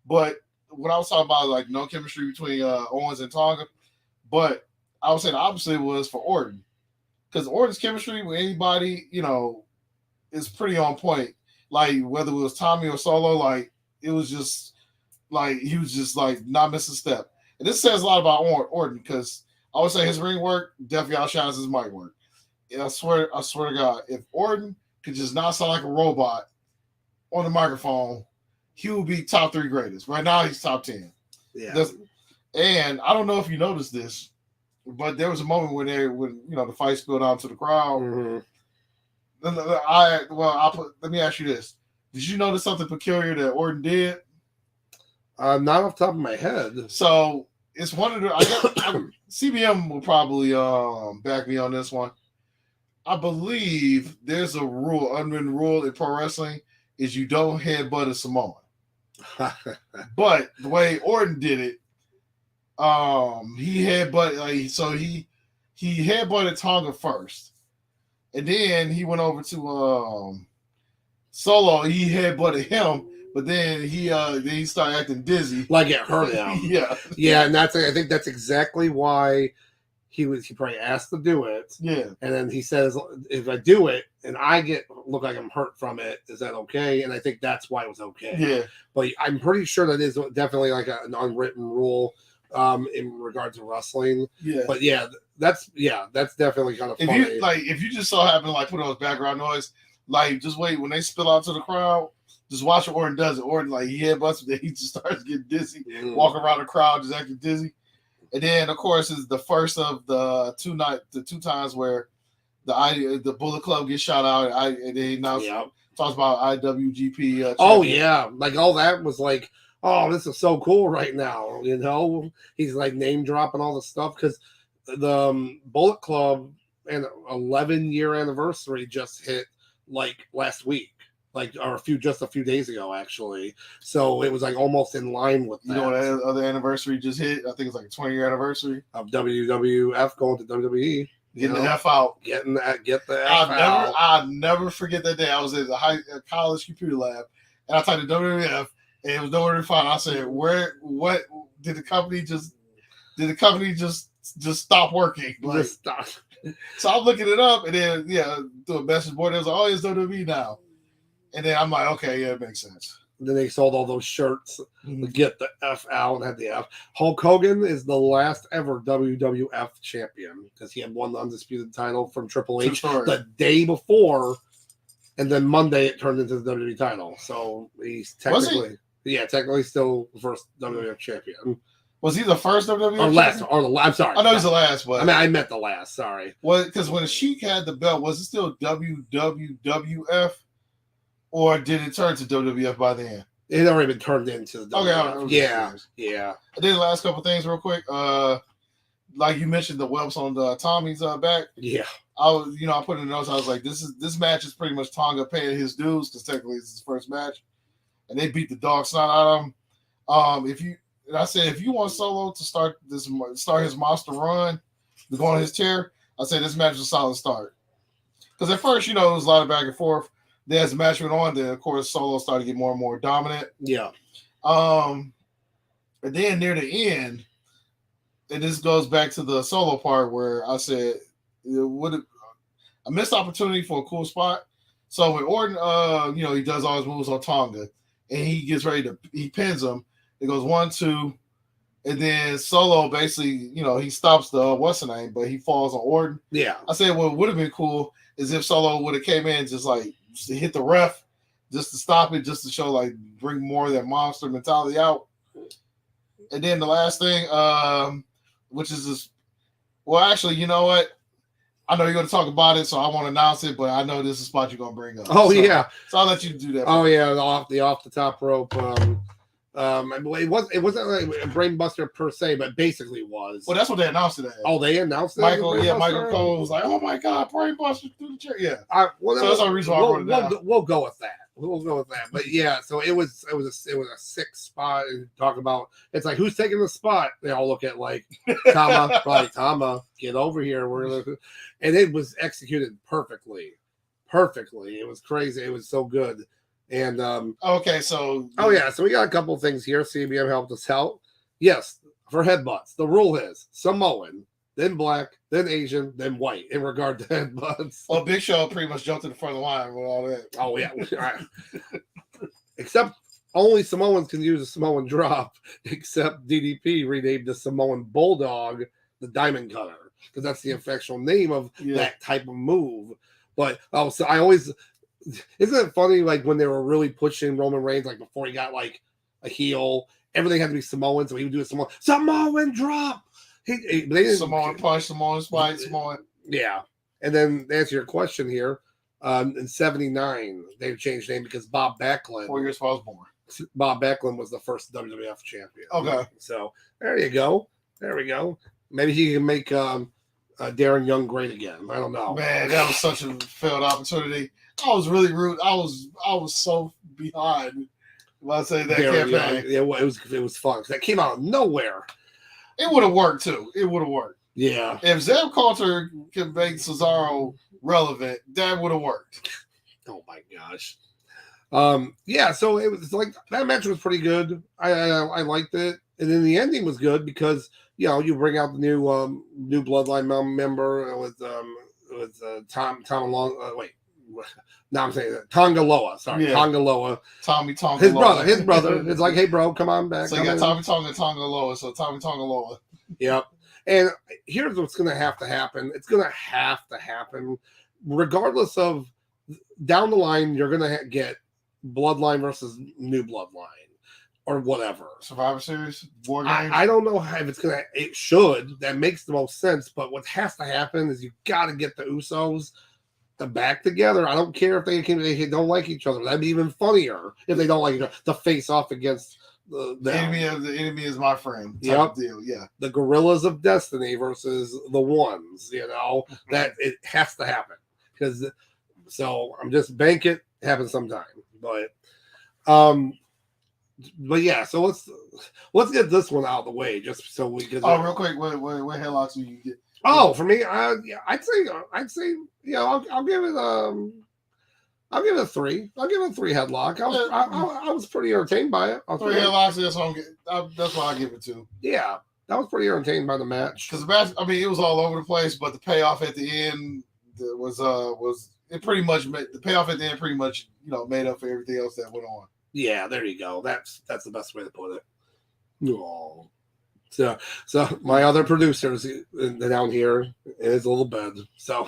But what I was talking about, no chemistry between Owens and Tonga. But I would say the opposite was for Orton. Because Orton's chemistry with anybody, is pretty on point. Like, whether it was Tommy or Solo, like, it was just, like, he was just, like, not missing a step. And this says a lot about Orton, because I would say his ring work definitely outshines his mic work. And I swear to God, if Orton could just not sound like a robot on the microphone, he would be top 3 greatest. Right now, he's top 10. Yeah. And I don't know if you noticed this, but there was a moment when the fight spilled out to the crowd. Mm-hmm. Let me ask you this: did you notice something peculiar that Orton did? Not off the top of my head. So it's one of the. I guess CBM will probably back me on this one. I believe there's a rule, unwritten rule in pro wrestling, is you don't headbutt a Samoan. But the way Orton did it, he headbutted he headbutted Tonga first, and then he went over to Solo. He headbutted him, but then he started acting dizzy, like it hurt him. yeah, and I think that's exactly why he probably asked to do it. Yeah, and then he says, if I do it and I look like I'm hurt from it, is that okay? And I think that's why it was okay. Yeah, but I'm pretty sure that is definitely like an unwritten rule in regards to wrestling. Yeah, but that's definitely kind of funny. If you just so happen to like put on background noise, like just wait when they spill out to the crowd. Just watch what Orton does it. Orton, like, he headbutts, then he just starts getting dizzy, walking around the crowd, just acting dizzy. And then, of course, is the first of the two times where the Bullet Club gets shot out, and they now talks about IWGP. Oh yeah, like all that was like, oh, this is so cool right now. He's like name dropping all the stuff because the Bullet Club and 11-year anniversary just hit like last week. Or a few days ago, actually. So it was like almost in line with that. You know what other anniversary just hit? I think it's like a 20-year anniversary of WWF going to WWE. Getting the F out. Get the F out. I'll never forget that day. I was at the college computer lab, and I typed in WWF, and it was nowhere to find. I said, what did the company just stop working? Just stop. So I'm looking it up, and then, through a message board, it was like, oh, it's WWE now. And then I'm like, okay, yeah, it makes sense. Then they sold all those shirts to get the F out and had the F. Hulk Hogan is the last ever WWF champion because he had won the undisputed title from Triple H the day before, and then Monday it turned into the WWE title. So he's technically still the first WWF champion. Was he the first WWF or last? I'm sorry. I know he's the last, but I meant the last. Sorry. Well, because when Sheik had the belt, was it still WWF? Or did it turn to WWF by then? It had already been turned into the WWF. Okay, yeah. And then the last couple things real quick. Like you mentioned, the whelps on the Tommy's back. Yeah. I put in the notes. I was like, this match is pretty much Tonga paying his dues because technically it's his first match, and they beat the dog snot out of him. If you want Solo to start his monster run, to go on his tear, I said this match was a solid start. Because at first, it was a lot of back and forth. Then as the match went on, then of course Solo started to get more and more dominant. Yeah. And then near the end, and this goes back to the Solo part where I said, a missed opportunity for a cool spot. So when Orton, he does all his moves on Tonga, and he gets ready he pins him. It goes 1, 2, and then Solo basically, he stops the what's the name, but he falls on Orton. Yeah. I said what would have been cool is if Solo would have came in just to hit the ref, just to stop it, just to show bring more of that monster mentality out. And then the last thing, which is this. Well, actually, you know what? I know you're going to talk about it, so I won't announce it, but I know this is a spot you're going to bring up. Oh, so, yeah. So I'll let you do that. Oh, yeah, the off the top rope. It wasn't like a brainbuster per se, but basically was. Well, that's what they announced it as. Oh, they announced it. Michael Cole was like, "Oh my God, brainbuster through the chair." Yeah. So that's the reason why I wrote it down. We'll go with that. We'll go with that. But yeah, so it was a 6 spot, and talk about it's like who's taking the spot. They all look at Tama, get over here. And it was executed perfectly. It was crazy. It was so good. And okay, so so we got a couple of things here. CBM helped us out. Yes, for headbutts. The rule is Samoan. then black, then Asian, then white in regard to headbutts. Well, Big Show pretty much jumped to the front of the line with all that. Oh, yeah. Except only Samoans can use a Samoan drop, except DDP renamed the Samoan Bulldog the Diamond Cutter, because that's the official name of that type of move. But so I always, isn't it funny, like when they were really pushing Roman Reigns, like before he got like a heel, everything had to be Samoan, so he would do a Samoan drop. They didn't, Samoan punch, Samoan spike, Samoan. Yeah. And then to answer your question here, in 79, they changed name because Bob Backlund. 4 years before I was born. Bob Backlund was the first WWF champion. Okay. So there you go. There we go. Maybe he can make Darren Young great again. I don't know. Man, that was such a failed opportunity. I was really rude. I was so behind when I say that Darren campaign. Young, it was fun. That came out of nowhere. It would have worked too. It would have worked. Yeah. If Zeb Coulter can make Cesaro relevant, that would have worked. Oh my gosh. Yeah, so it was like that match was pretty good. I liked it. And then the ending was good because you bring out the new Bloodline member with Tom Long. Wait, now I'm saying that Tongaloa. Sorry, yeah. Tongaloa. Tommy Tongaloa. His brother. It's like, hey, bro, come on back. So you got Tommy Tonga Tongaloa. So Tommy Tongaloa. Yep. And here's what's going to have to happen. It's going to have to happen, regardless of down the line. You're going to get Bloodline versus New Bloodline. Or whatever. Survivor Series? War Games? I don't know if it's gonna. It should. That makes the most sense. But what has to happen is you got to get the Usos back together. I don't care if they don't like each other. That'd be even funnier if they don't like each other. To face off against the enemy is my friend. Yep. Deal. Yeah. The Gorillas of Destiny versus the Ones. That it has to happen because. So I'm just bank it happen sometime. But yeah, so let's get this one out of the way just so we can. Oh, real quick, what headlocks do you get? Oh, for me, I'd say I'll give it a 3. I'll give it a 3 headlock. I was pretty entertained by it. 3 headlocks. That's what I give it to. Yeah, that was pretty entertained by the match. Because the match, it was all over the place, but the payoff at the end was it pretty much the payoff at the end pretty much made up for everything else that went on. Yeah, there you go. That's the best way to put it. Oh. So my other producers down here in his little bed. So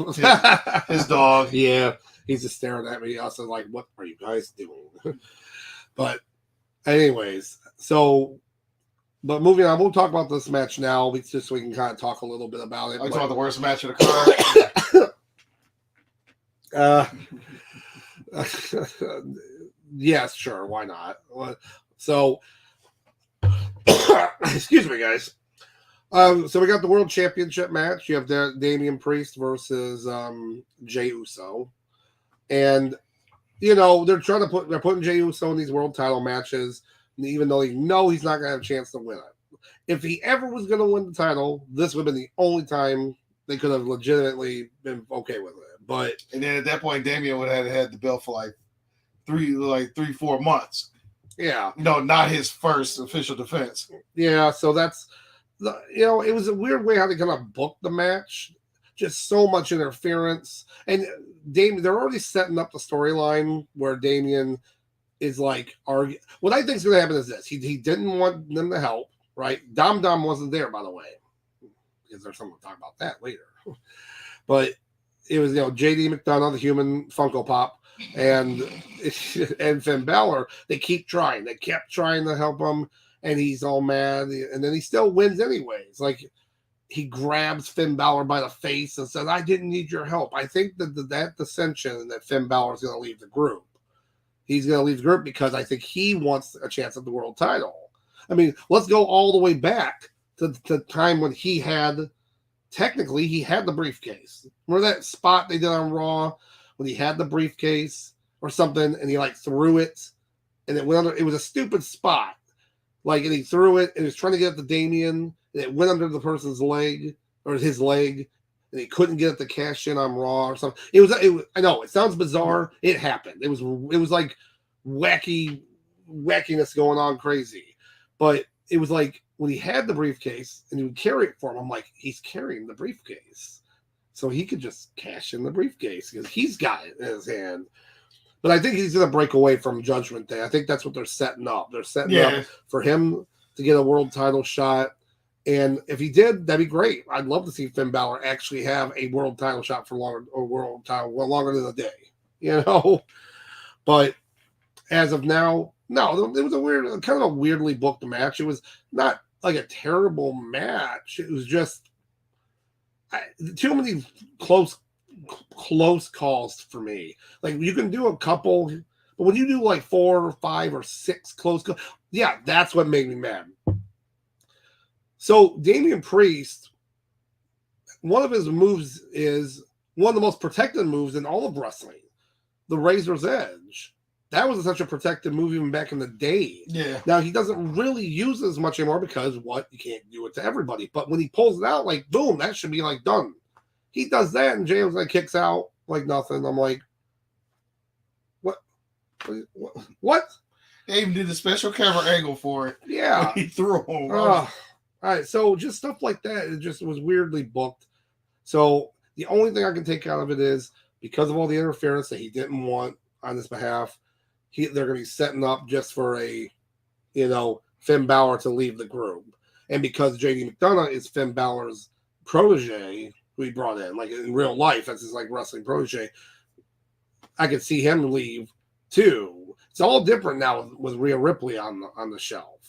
his dog. Yeah, he's just staring at me. Also, like, what are you guys doing? But anyways, but moving on, we'll talk about this match now. Just so we can kind of talk a little bit about it. Are you talking about the worst match of the card? Yes, sure. Why not? So, excuse me, guys. So we got the World Championship match. You have Damian Priest versus Jey Uso, and they're putting Jey Uso in these world title matches, even though they know he's not gonna have a chance to win it. If he ever was gonna win the title, this would have been the only time they could have legitimately been okay with it. And then at that point, Damian would have had the belt for like 3-4 months. Yeah. Not his first official defense. Yeah, so that's it was a weird way how they kind of booked the match. Just so much interference. And they're already setting up the storyline where Damian is like arguing. What I think is gonna happen is this. He didn't want them to help, right? Dom wasn't there, by the way. Because there's something to talk about that later. But it was JD McDonough, the human Funko Pop, and Finn Balor. They keep trying. They kept trying to help him, and he's all mad. And then he still wins anyways. Like, he grabs Finn Balor by the face and says, "I didn't need your help." I think that dissension that Finn Balor is going to leave the group. He's going to leave the group because I think he wants a chance at the world title. Let's go all the way back to the time when he had the briefcase. Remember that spot they did on Raw when he had the briefcase or something, and he threw it, and it went under. It was a stupid spot, and he threw it, and he was trying to get up to Damian, and it went under the person's leg or his leg, and he couldn't get it to cash in on Raw or something. It was. I know it sounds bizarre. It happened. It was like wackiness going on, crazy, but it was like when he had the briefcase and he would carry it for him, I'm like, he's carrying the briefcase. So he could just cash in the briefcase because he's got it in his hand. But I think he's going to break away from Judgment Day. I think that's what they're setting up. They're setting up for him to get a world title shot. And if he did, that'd be great. I'd love to see Finn Balor actually have a world title shot for longer than a day, But as of now, no, it was kind of a weirdly booked match. It was not like a terrible match. It was just too many close calls for me. Like you can do a couple, but when you do like 4 or 5 or 6 close calls, yeah, that's what made me mad. So Damian Priest, one of his moves is one of the most protected moves in all of wrestling, the Razor's Edge. That was such a protected move even back in the day. Yeah. Now he doesn't really use it as much anymore because you can't do it to everybody. But when he pulls it out, like boom, that should be like done. He does that, and James like kicks out like nothing. I'm like, what? What? They even did a special camera angle for it. Yeah, he threw him. All right, so just stuff like that. It just was weirdly booked. So the only thing I can take out of it is because of all the interference that he didn't want on his behalf, they're going to be setting up just for Finn Balor to leave the group, and because JD McDonough is Finn Balor's protege, who he brought in, like in real life, as his like wrestling protege, I could see him leave too. It's all different now with Rhea Ripley on the shelf,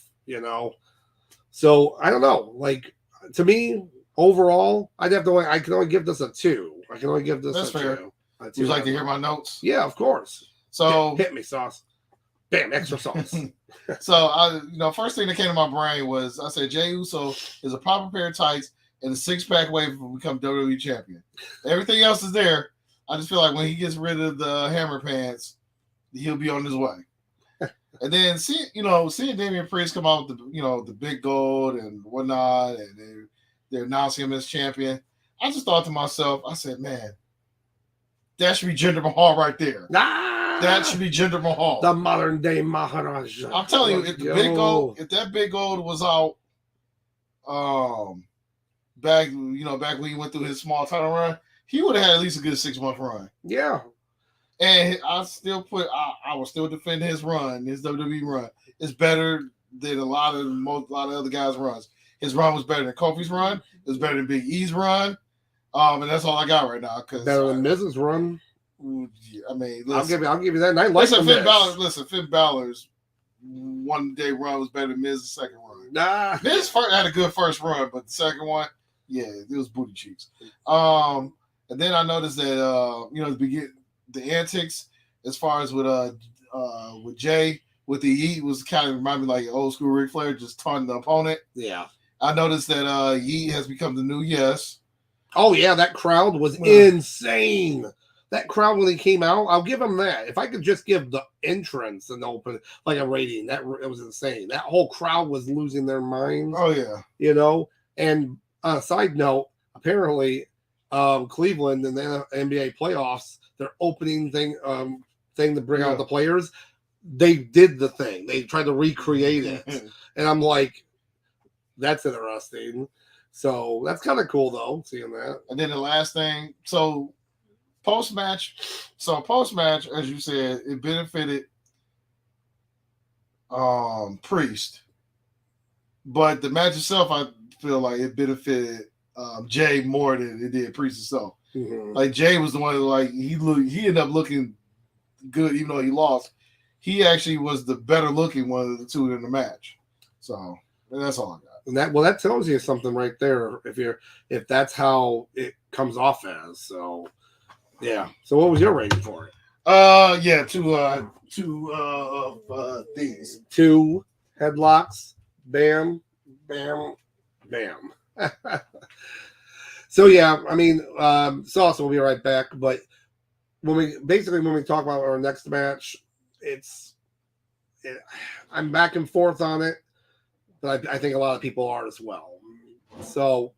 So I don't know. Like to me, overall, I can only give this a 2. I can only give this That's a fair. 2. Would you like to hear my notes? Yeah, of course. So hit me, Sauce. Bam, extra sauce. So first thing that came to my brain was I said Jey Uso is a proper pair of tights and a 6-pack away from become WWE champion. Everything else is there. I just feel like when he gets rid of the hammer pants, he'll be on his way. And then seeing Damian Priest come out with the big gold and whatnot, and they're announcing him as champion. I just thought to myself, I said, man, that should be Jinder Mahal right there. That should be Jinder Mahal. The modern day Maharaja. I'm telling you, if that big gold was out, back when he went through his small title run, he would have had at least a good 6-month run. Yeah. And I will still defend his run, his WWE run. It's better than a lot of other guys' runs. His run was better than Kofi's run. It was better than Big E's run. And that's all I got right now. Better than Miz's run. I mean, listen, I'll give you that. And I like Finn Balor's 1-day run was better than Miz's second run. Nah. Miz had a good first run, but the second one, yeah, it was booty cheeks. And then I noticed that the antics as far as with Jay with the Yeet was kind of remind me like old school Ric Flair just taunting the opponent. Yeah. I noticed that Yeet has become the new Yes. Oh yeah, that crowd was insane. That crowd when he came out, I'll give him that. If I could just give the entrance an open like a rating, it was insane. That whole crowd was losing their minds. Oh yeah. And on a side note, apparently Cleveland in the NBA playoffs, their opening thing to bring out the players, they did the thing. They tried to recreate it. And I'm like, that's interesting. So that's kind of cool though, seeing that. And then the last thing, so post-match, as you said, it benefited Priest. But the match itself, I feel like it benefited Jay more than it did Priest itself. Mm-hmm. Like Jay was the one that he ended up looking good even though he lost. He actually was the better looking one of the two in the match. So that's all I got. And that tells you something right there. If that's how it comes off as. So yeah. So what was your rating for it? Two these. 2 headlocks. Bam, bam, bam. So yeah, I mean, Sauce will be right back. But when we talk about our next match, I'm back and forth on it, but I think a lot of people are as well. So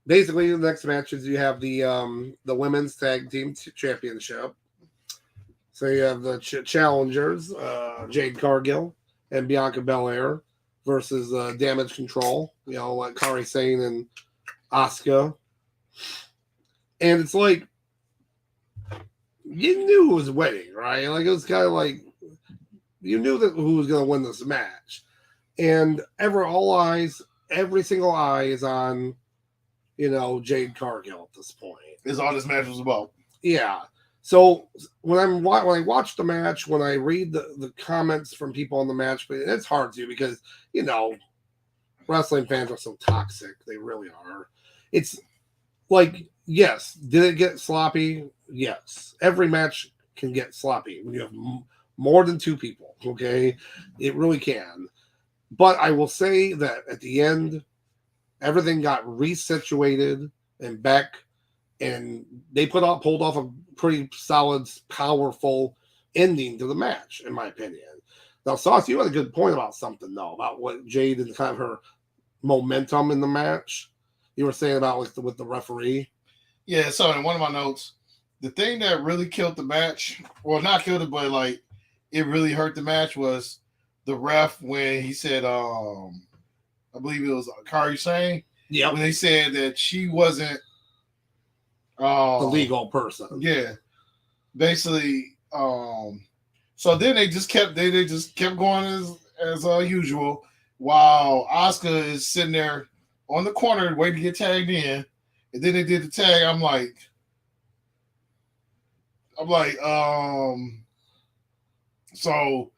basically, the next match is you have the women's tag team championship. So you have the challengers, Jade Cargill and Bianca Belair, versus Damage Control. Like Kairi Sane and Asuka. And it's like, you knew who was winning, right? Like, it was kind of like, you knew that who was going to win this match. And every single eye is on, Jade Cargill at this point. Is all this match was about. Yeah. So when I watch the match, when I read the comments from people on the match, but it's hard to because, wrestling fans are so toxic. They really are. It's like, yes, did it get sloppy? Yes. Every match can get sloppy when you have more than two people, okay? It really can. But I will say that at the end, everything got resituated and back, and they pulled off a pretty solid, powerful ending to the match, in my opinion. Now, Sauce, you had a good point about something, though, about what Jade and kind of her momentum in the match. You were saying about with the referee. Yeah, so in one of my notes, the thing that really killed the match, well, not killed it, but like it really hurt the match was the ref when he said, I believe it was Kairi Sane. Yeah. When they said that she wasn't the legal person. Yeah. Basically, so then they just kept going as usual while Asuka is sitting there on the corner waiting to get tagged in. And then they did the tag. I'm like, so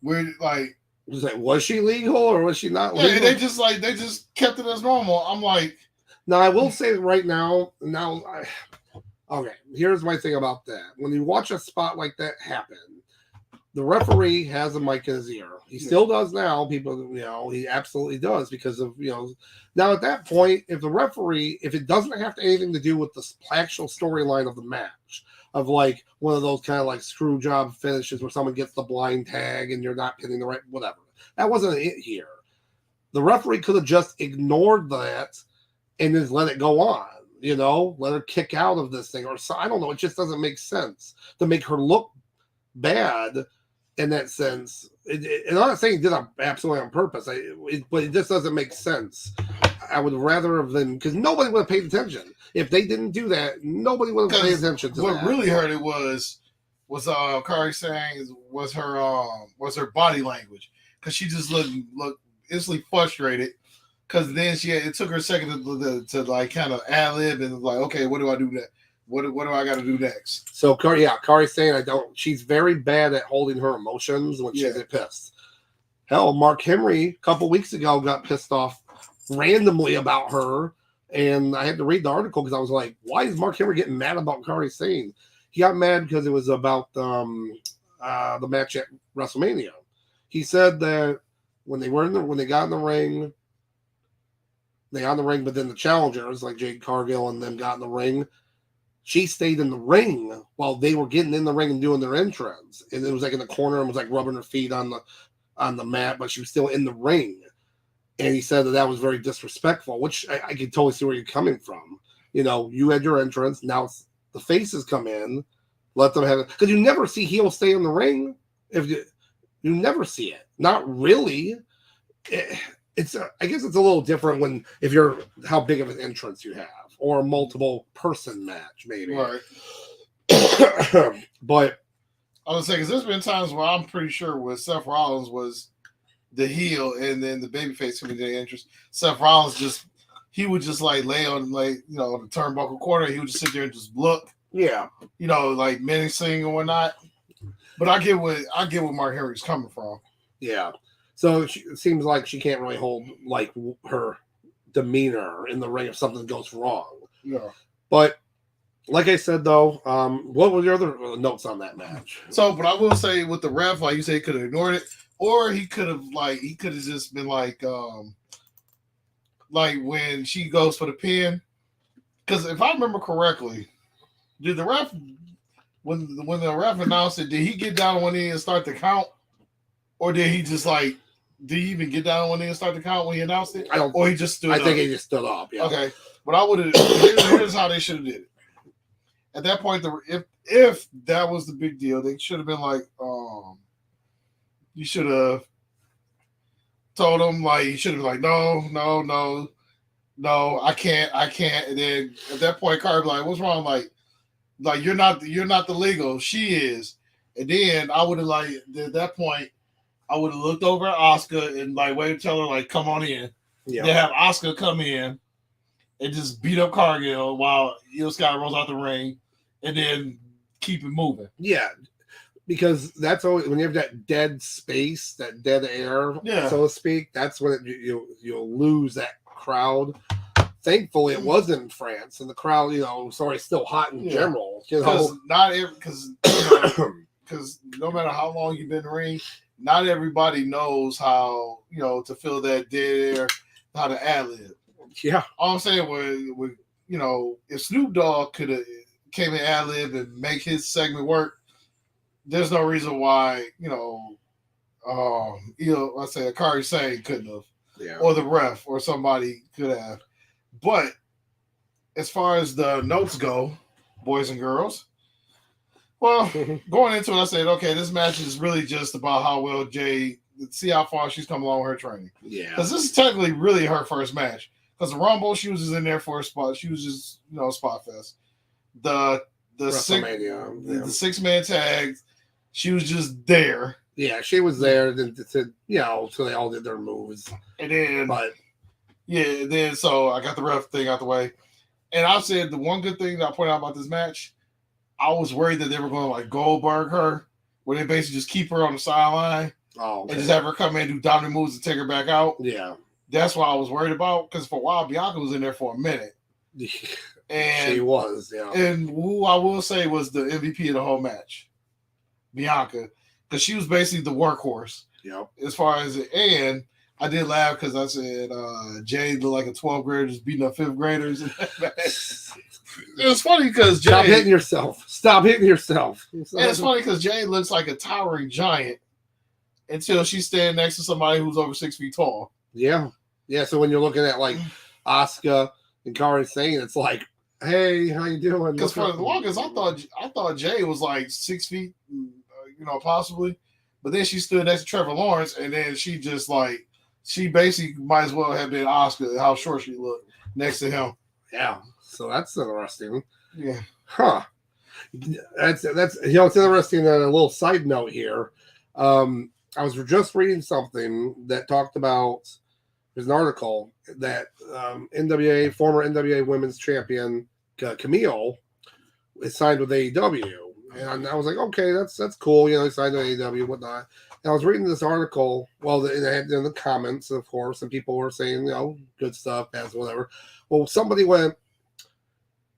we're like, was she legal or was she not legal? Yeah, they just kept it as normal. I'm like, now I will say right now, okay, here's my thing about that. When you watch a spot like that happen, the referee has a mic in his ear. He still does now. People, he absolutely does because of, now at that point, if it doesn't have anything to do with the actual storyline of the match, of like one of those kind of like screw job finishes where someone gets the blind tag and you're not getting the right, whatever. That wasn't it here. The referee could have just ignored that and just let it go on, let her kick out of this thing. Or so, I don't know. It just doesn't make sense to make her look bad in that sense. And I'm not saying it did it absolutely on purpose, but it just doesn't make sense. I would rather have been, because nobody would have paid attention. If they didn't do that, nobody would have paid attention to what that. What really hurt it was Kairi saying was her body language, because she just looked instantly frustrated. Because then it took her a second to like kind of ad-lib and like, okay, what do I do next? What do I got to do next? So Kairi saying she's very bad at holding her emotions when she gets pissed. Hell, Mark Henry a couple weeks ago got pissed off randomly about her, and I had to read the article because I was like, why is Mark Henry getting mad about Kairi Sane? He got mad because it was about the match at WrestleMania. He said that when they got in the ring, but then the challengers like Jade Cargill and them got in the ring. She stayed in the ring while they were getting in the ring and doing their entrance, and it was like in the corner and was like rubbing her feet on the mat, but she was still in the ring. And he said that was very disrespectful, which I can totally see where you're coming from. You had your entrance. Now the faces come in. Let them have it. Because you never see heels stay in the ring. If you never see it. Not really. I guess it's a little different if you're how big of an entrance you have. Or a multiple person match, maybe. Right. But I was saying, because there's been times where I'm pretty sure where Seth Rollins was the heel and then the babyface coming to the entrance. Seth Rollins would just like lay on the turnbuckle corner. He would just sit there and just look. Yeah. Like menacing and whatnot. But I get what Mark Henry's coming from. Yeah. So it seems like she can't really hold like her demeanor in the ring if something goes wrong. Yeah. But like I said though, what were your other notes on that match? So, but I will say with the ref, like you say, he could have ignored it, or he could have just been like when she goes for the pin. Because if I remember correctly, did the ref when the ref announced it, did he get down on one knee and start the count, or did he just like? Did he even get down on one knee and start the count when he announced it? Or he just stood up? I think he just stood up, yeah. Okay. But I would have here's how they should have did it. At that point, if that was the big deal, they should have been like, you should have told him like he should have been like, no, I can't. And then at that point, Carter be like, what's wrong? Like you're not the legal. She is. And then I would have like at that point, I would have looked over at Oscar and like waited to tell her like come on in. Yeah. They have Oscar come in and just beat up Cargill while Io Sky rolls out the ring, and then keep it moving. Yeah. Because that's always when you have that dead space, that dead air, so to speak. That's when you'll lose that crowd. Thankfully, it was in France, and the crowd, still hot in general. Because because no matter how long you've been in the ring, not everybody knows how to fill that dead air, how to ad lib. Yeah, all I'm saying was if Snoop Dogg could have came in ad lib and make his segment work. There's no reason why, Akari Sane couldn't have, or the ref, or somebody could have. But as far as the notes go, boys and girls, well, going into it, I said, okay, this match is really just about how well Jay, see how far she's come along with her training. Yeah, because this is technically really her first match. Because the Rumble, she was just in there for a spot. She was just, spot fest. The Wrestlemania, the 6-man tag. She was just there. Yeah, she was there so they all did their moves. And then, so I got the ref thing out the way. And I said the one good thing that I pointed out about this match, I was worried that they were going to like Goldberg her, where they basically just keep her on the sideline and just have her come in and do dominant moves and take her back out. Yeah. That's what I was worried about, because for a while, Bianca was in there for a minute. And she was, yeah. And who I will say was the MVP of the whole match. Bianca, because she was basically the workhorse. Yep. As far as it, and I did laugh because I said Jay looked like a 12th grader just beating up 5th graders. It was funny because Jay. Stop hitting yourself. And it's funny because Jay looks like a towering giant until she's standing next to somebody who's over 6 feet tall. Yeah. Yeah. So when you're looking at like Asuka and Kairi Sane, it's like, hey, how you doing? Because for the longest, I thought Jay was like 6 feet, possibly. But then she stood next to Trevor Lawrence, and then she just like she basically might as well have been Asuka. How short she looked next to him. Yeah. So that's interesting. Yeah. Huh. That's it's interesting. A little side note here. I was just reading something that talked about. There's an article that former NWA Women's Champion Camille is signed with AEW, and I was like, okay, that's cool. He signed with AEW, whatnot. And I was reading this article. Well, in the comments, of course, and people were saying, good stuff, bad, whatever. Well, somebody went,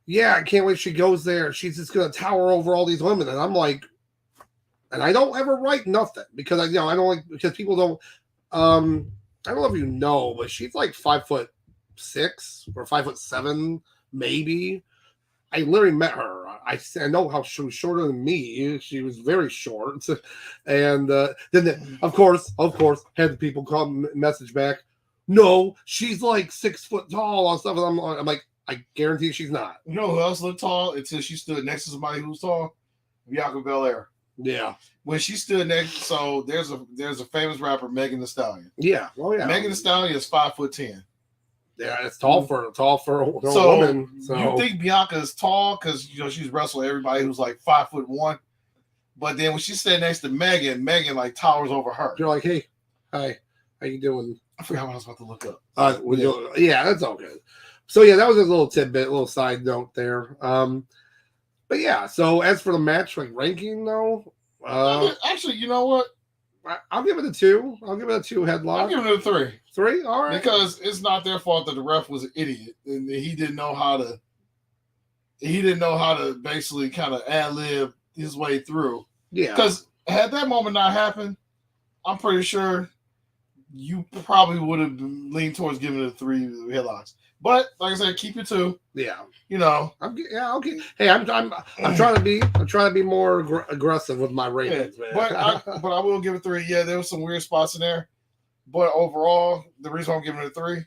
yeah, I can't wait. She goes there. She's just gonna tower over all these women, and I'm like, and I don't ever write nothing because I don't like because people don't. I don't know if you know, but she's like 5'6" or 5'7", maybe. I literally met her. I know how she was shorter than me. She was very short, and then of course, had the people come message back. No, she's like 6 foot tall and stuff. And I'm like, I guarantee she's not. You know who else looked tall until she stood next to somebody who was tall? Bianca Belair. Yeah. When she stood next, so there's a famous rapper, Megan Thee Stallion. Yeah. Oh yeah. Megan Thee Stallion is 5'10". Yeah, it's tall for a woman. So you think Bianca is tall because she's wrestled everybody who's like 5'1", but then when she stood next to Megan like towers over her. You're like, hey, hi, how you doing? I forgot what I was about to look up. Yeah, that's all good. So yeah, that was a little tidbit, a little side note there. But yeah, so as for the match, like ranking though, actually, you know what? I'll give it a 2. I'll give it a 2 headlock. I'll give it a 3. 3, all right. Because it's not their fault that the ref was an idiot and he didn't know how to. He didn't know how to basically kind of ad lib his way through. Yeah. Because had that moment not happened, I'm pretty sure you probably would have leaned towards giving it a 3 headlocks. But like I said, keep it 2. Yeah. Okay. Hey, I'm trying to be more aggressive with my ratings, man. But I will give it 3. Yeah, there was some weird spots in there. But overall, the reason I'm giving it a 3,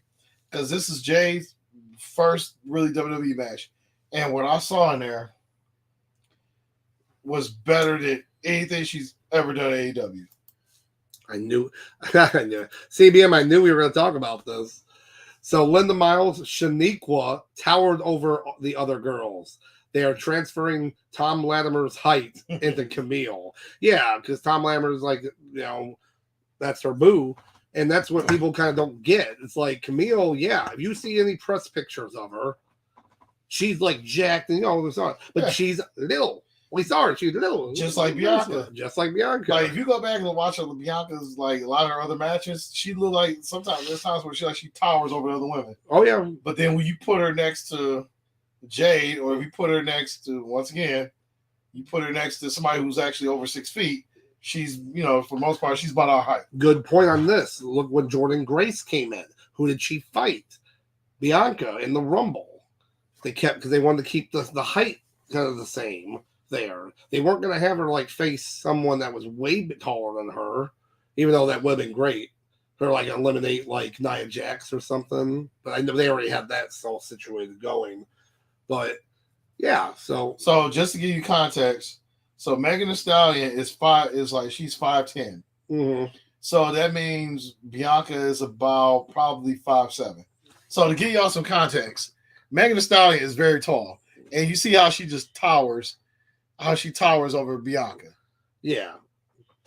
because this is Jay's first really WWE match. And what I saw in there was better than anything she's ever done at AEW. I knew. I knew. CBM, I knew we were going to talk about this. So Linda Miles, Shaniqua towered over the other girls. They are transferring Tom Latimer's height into Camille. Yeah, because Tom Latimer's like, that's her boo. And that's what people kind of don't get. It's like Camille, yeah, if you see any press pictures of her, she's like jacked and but she's little. We saw her, she's little. Just like Bianca. Just like Bianca. Like if you go back and watch Bianca's like a lot of her other matches, she look like sometimes there's times where she towers over other women. Oh yeah. But then when you put her next to Jade, or if you put her next to you put her next to somebody who's actually over 6 feet, she's for the most part, she's about our height. Good point on this. Look when Jordan Grace came in. Who did she fight? Bianca in the Rumble. They kept because they wanted to keep the height kind of the same there. They weren't going to have her like face someone that was way taller than her, even though that would have been great. Or like eliminate like Nia Jax or something. But I know they already had that all situated going. But yeah, so just to give you context, so Megan Thee Stallion she's 5'10". Mm-hmm. So that means Bianca is about probably 5'7". So to give y'all some context, Megan Thee Stallion is very tall, and you see how she just towers over Bianca. Yeah.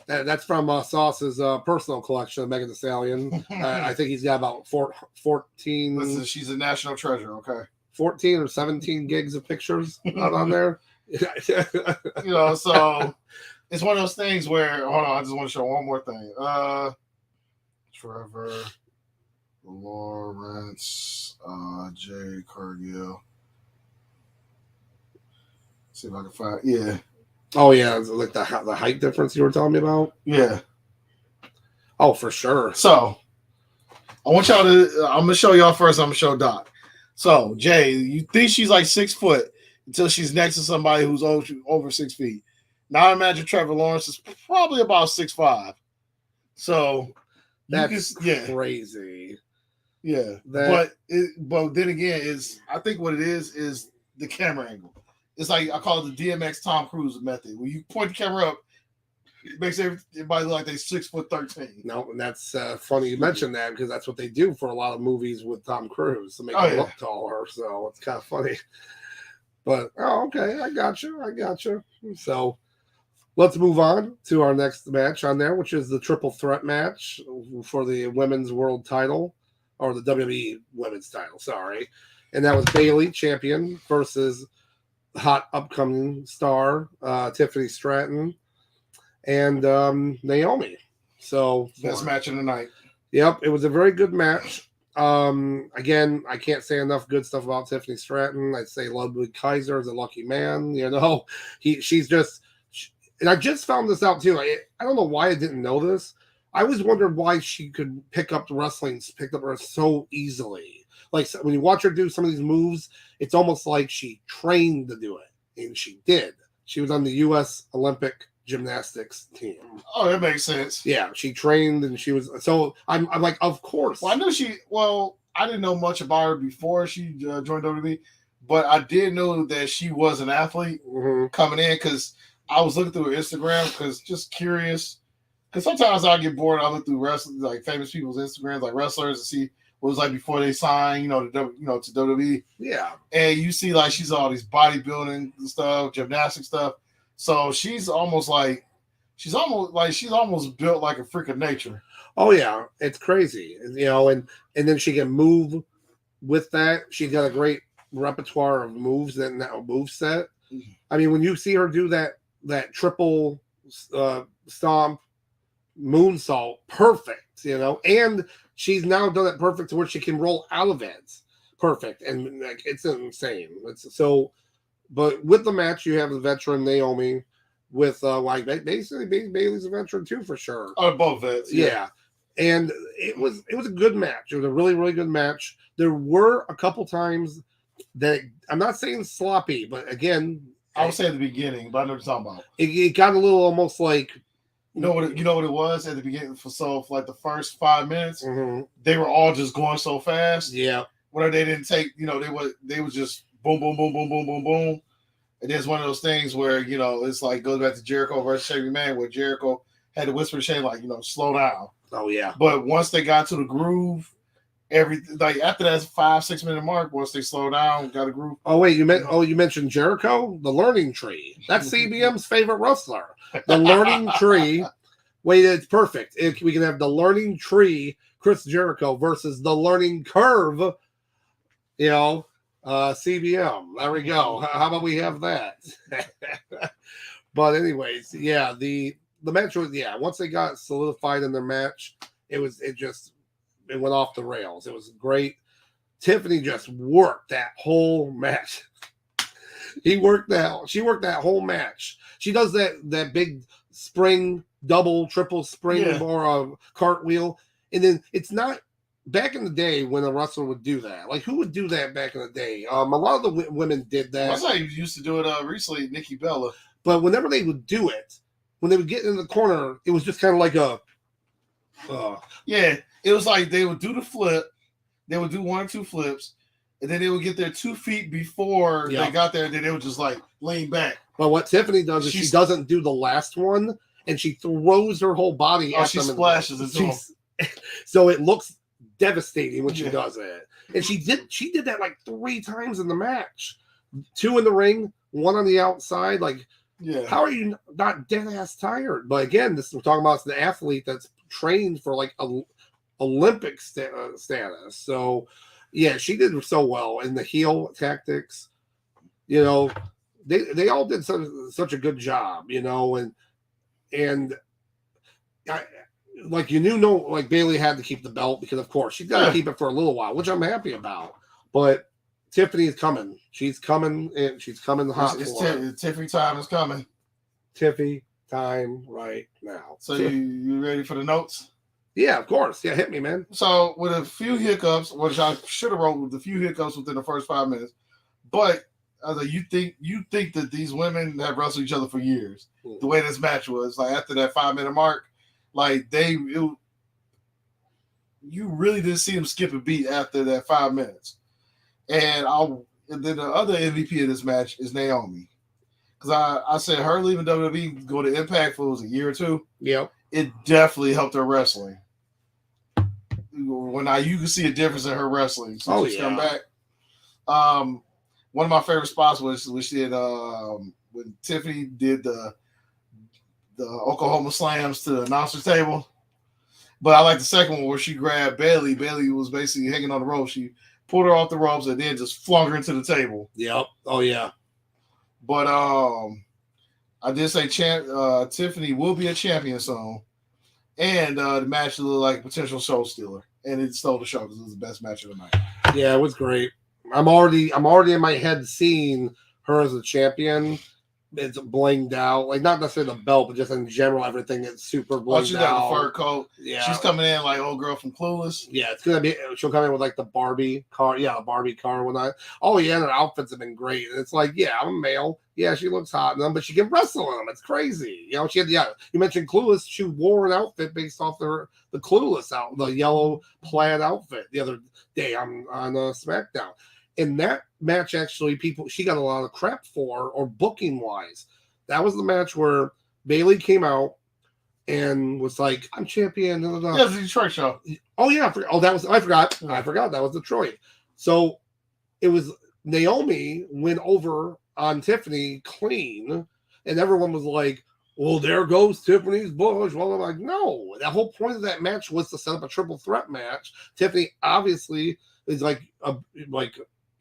That's from Sauce's personal collection of Megan Thee Stallion. I think he's got about 14. Listen, she's a national treasure, okay? 14 or 17 gigs of pictures out on there. So it's one of those things where, hold on, I just want to show one more thing. Trevor Lawrence, Jay Cargill. See if I can find. Yeah. Oh yeah, like the height difference you were telling me about. Yeah. Oh, for sure. So I want y'all to. I'm gonna show y'all first. I'm gonna show Doc. So Jay, you think she's like 6 foot until she's next to somebody who's over 6 feet. Now I imagine Trevor Lawrence is probably about 6'5". So that's crazy. Yeah, but then again, I think what it is the camera angle. It's like I call it the DMX Tom Cruise method. When you point the camera up, it makes everybody look like they're 6'13". No, and that's funny you mentioned that because that's what they do for a lot of movies with Tom Cruise to make him look taller. So it's kind of funny. But okay, I got you. So let's move on to our next match on there, which is the triple threat match for the women's world title, or the WWE women's title. Sorry, and that was Bayley champion versus hot upcoming star Tiffany Stratton and Naomi. So best match of the night. Yep, it was a very good match. Again, I can't say enough good stuff about Tiffany Stratton. I'd say Ludwig Kaiser is a lucky man. She's just, and I just found this out too. I don't know why I didn't know this. I always wondered why she could picked up her so easily. Like when you watch her do some of these moves, it's almost like she trained to do it, and she did. She was on the U.S. Olympic gymnastics team. Oh, that makes sense. Yeah, she trained, and she was. So I'm like, of course. Well, I knew she. Well, I didn't know much about her before she joined WWE, but I did know that she was an athlete coming in because I was looking through her Instagram because just curious. Because sometimes I get bored. I look through wrestling, like famous people's Instagrams, like wrestlers, and see what it was like before they signed, to WWE. Yeah. And you see, like, she's all these bodybuilding stuff, gymnastic stuff. So she's almost built like a freak of nature. Oh yeah, it's crazy, and then she can move with that. She's got a great repertoire of moves and that move set. I mean, when you see her do that triple stomp moonsault, perfect, and she's now done it perfect to where she can roll out of it, perfect, and like it's insane. But with the match, you have the veteran Naomi with basically Bayley's a veteran too for sure. Oh, both vets, yeah. And it was a good match. It was a really, really good match. There were a couple times that I'm not saying sloppy, but again, I would say at the beginning, but I know what you're talking about. It got a little almost like. You know what it was at the beginning? For like the first 5 minutes, they were all just going so fast. Yeah. Whether they didn't take, they was just boom, boom, boom, boom, boom, boom, boom. And it's one of those things where, it's like goes back to Jericho versus Shane McMahon, where Jericho had to whisper to Shane, like, slow down. Oh yeah. But once they got to the groove, everything like after that 5-6 minute mark, once they slow down, got a groove. Oh wait, you mentioned Jericho, the learning tree. That's CBM's favorite wrestler. The learning tree. Wait, it's perfect. We can have the learning tree, Chris Jericho, versus the learning curve, CBM. There we go. How about we have that? But anyways, yeah, the match was, once they got solidified in their match, it went off the rails. It was great. Tiffany just worked that whole match. She worked that whole match. She does that big spring, double, triple spring or a cartwheel. And then it's not back in the day when a wrestler would do that. Like, who would do that back in the day? A lot of the women did that. I saw you used to do it recently, Nikki Bella. But whenever they would do it, when they would get in the corner, it was just kind of like a. It was like they would do the flip. They would do 1 or 2 flips, and then they would get their 2 feet before they got there, and then they would just like lean back. But what Tiffany does is she doesn't do the last one, and she throws her whole body at them. She splashes into them. So it looks devastating when she does it. And she did that like 3 times in the match. 2 in the ring, 1 on the outside. Like, how are you not dead ass tired? But again, we're talking about the athlete that's trained for like Olympic status. So yeah, she did so well in the heel tactics. They all did such a good job, and like Bailey had to keep the belt because of course she's got to keep it for a little while, which I'm happy about. But Tiffany is coming. She's coming, and she's coming hot. Tiffany time is coming. Tiffy time right now. So you ready for the notes? Yeah, of course. Yeah, hit me, man. So with a few hiccups, which I should have wrote with a few hiccups within the first 5 minutes, but you think that these women have wrestled each other for years. The way this match was, like after that 5 minute mark, like you really didn't see them skip a beat after that 5 minutes. And then the other MVP of this match is Naomi. Because I said her leaving WWE, go to Impact for a year or 2. Yep. It definitely helped her wrestling. Now you can see a difference in her wrestling since she's come back. One of my favorite spots was when she did when Tiffany did the Oklahoma slams to the announcer's table. But I like the second one where she grabbed Bailey. Bailey was basically hanging on the rope. She pulled her off the ropes and then just flung her into the table. Yep. Oh yeah. But I did say Tiffany will be a champion soon. And the match looked like a potential show stealer. And it stole the show because it was the best match of the night. Yeah, it was great. I'm already in my head seeing her as a champion. It's blinged out. Like, not necessarily the belt, but just in general, everything is super blinged out. She's got the fur coat. Yeah. She's coming in like old girl from Clueless. Yeah, it's going to be, she'll come in with like the Barbie car. Yeah, the Barbie car and whatnot. Oh, yeah, and her outfits have been great. And it's like, yeah, I'm a male. Yeah, she looks hot in them, but she can wrestle in them. It's crazy. She had, you mentioned Clueless. She wore an outfit based off the Clueless the yellow plaid outfit the other day on SmackDown. In that match, actually, she got a lot of crap for, or booking wise. That was the match where Bailey came out and was like, "I'm champion." Blah, blah, blah. Yeah, the Detroit show. Oh yeah, I forgot. I forgot that was Detroit. So it was Naomi went over on Tiffany clean, and everyone was like, "Well, there goes Tiffany's bush." Well, I'm like, no. The whole point of that match was to set up a triple threat match. Tiffany obviously is like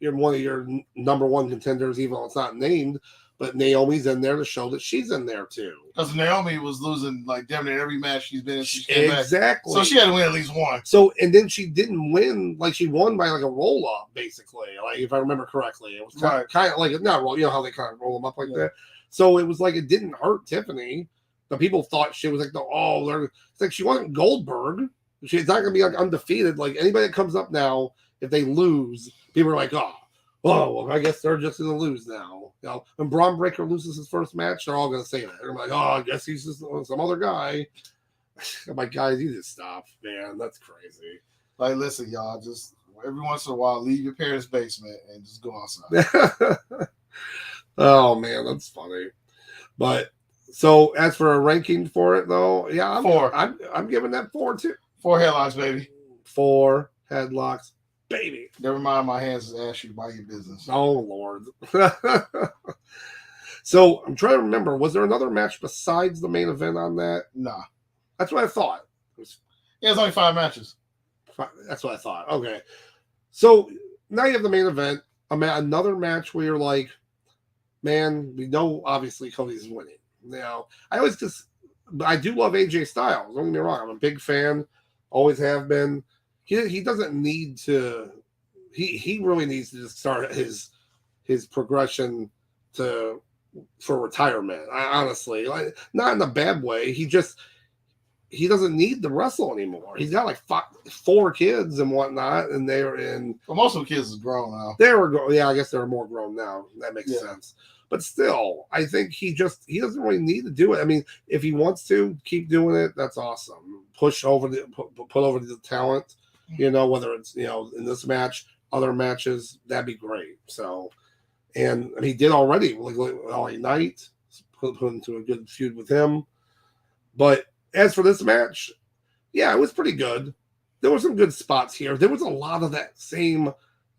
you're one of your number one contenders, even though it's not named. But Naomi's in there to show that she's in there too. Because Naomi was losing like damn near every match she's been in. She came exactly. Back. So she had to win at least one. So and then she didn't win. Like she won by like a roll up, basically. Like if I remember correctly, it was kind of like not roll. You know how they kind of roll them up like that. So it was like it didn't hurt Tiffany. The people thought she was like it's like she wasn't Goldberg. She's not gonna be like undefeated. Like anybody that comes up now, if they lose, people are like, oh, well, I guess they're just gonna lose now. When Braun Breaker loses his first match, they're all gonna say that. They're like, oh, I guess he's just some other guy. I'm like, guys, you just stop, man. That's crazy. Like, listen, y'all, just every once in a while, leave your parents' basement and just go outside. Oh man, that's funny. But So as for a ranking for it, though, yeah, 4. I'm giving that 4 too. 4 headlocks, baby. 4 headlocks, baby. Never mind, my hands is ask you by your business. Oh Lord. So I'm trying to remember, was there another match besides the main event on that? Nah. That's what I thought. It's only 5 matches. That's what I thought. Okay. So now you have the main event, another match where you're like, man, we know obviously Cody's winning. Now, I do love AJ Styles. Don't get me wrong. I'm a big fan. Always have been. He doesn't need to. He really needs to just start his progression for retirement. Honestly, like, not in a bad way. He doesn't need to wrestle anymore. He's got like 4 kids and whatnot, and they're in. Well, most of the kids is grown now. Yeah, I guess they're more grown now. That makes sense. But still, I think he doesn't really need to do it. I mean, if he wants to keep doing it, that's awesome. Put over the talent, whether it's in this match, other matches, that'd be great. So, and he did already like LA Knight, put into a good feud with him. But as for this match, yeah, it was pretty good. There were some good spots here. There was a lot of that same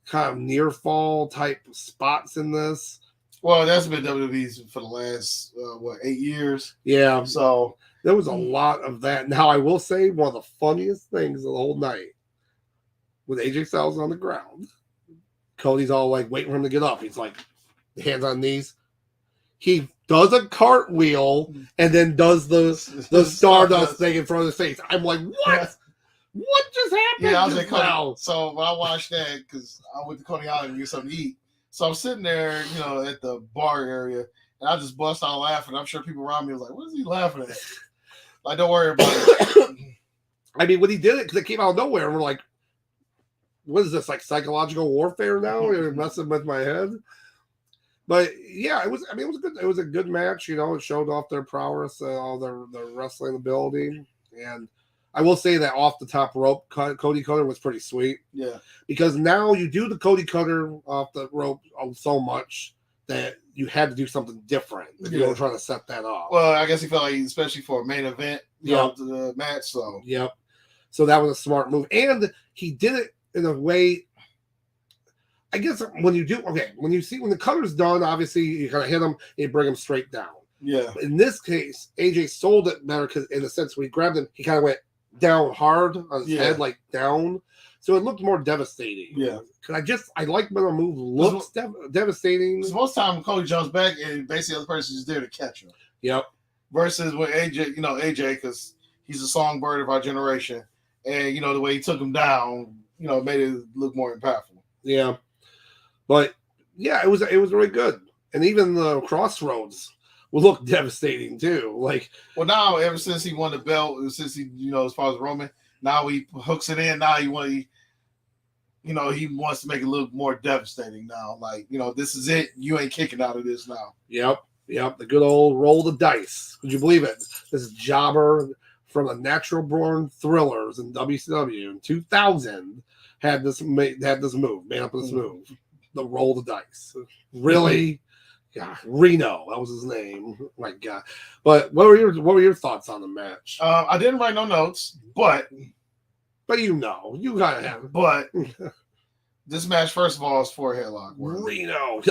kind of near fall type spots in this. Well, that's been WWE's for the last 8 years. Yeah. So there was a lot of that. Now I will say one of the funniest things of the whole night with AJ Styles on the ground. Cody's all like waiting for him to get up. He's like hands on knees. He does a cartwheel and then does the Stardust thing in front of his face. I'm like, what? What just happened? Yeah, I was like, Cody. So when I watched that, because I went to Coney Island to get something to eat. So I'm sitting there, at the bar area, and I just bust out laughing. I'm sure people around me was like, what is he laughing at? Like, don't worry about it. I mean, when he did it, because it came out of nowhere, and we're like, what is this, like psychological warfare now? You're messing with my head. But yeah, it was good. It was a good match. It showed off their prowess, all their wrestling ability. And I will say that off the top rope, Cody Cutter was pretty sweet. Yeah. Because now you do the Cody Cutter off the rope so much that you had to do something different. You were trying to set that off. Well, I guess he felt like, especially for a main event, the match. So yep. So that was a smart move, and he did it in a way. I guess when you the cutter's done, obviously you kind of hit him and you bring him straight down. Yeah. But in this case, AJ sold it better because in the sense when he grabbed him, he kind of went down hard on his head, like down. So it looked more devastating. Yeah. Because I like when a move looks devastating. Because most time Cody jumps back and basically the other person is there to catch him. Yep. Versus with AJ, because he's a songbird of our generation. And, the way he took him down, made it look more impactful. Yeah. But, yeah, it was really good. And even the Crossroads will look devastating, too. Like, well, now, ever since he won the belt, since he, as far as Roman, now he hooks it in. Now he wants to make it look more devastating now. Like, this is it. You ain't kicking out of this now. Yep. The good old roll the dice. Would you believe it? This jobber from the Natural Born Thrillers in WCW in 2000 had this made up this move. The roll the dice. Really? Yeah, Reno. That was his name. My God. But what were your thoughts on the match? I didn't write no notes, but you gotta have it. But this match, first of all, is 4 headlock. Reno.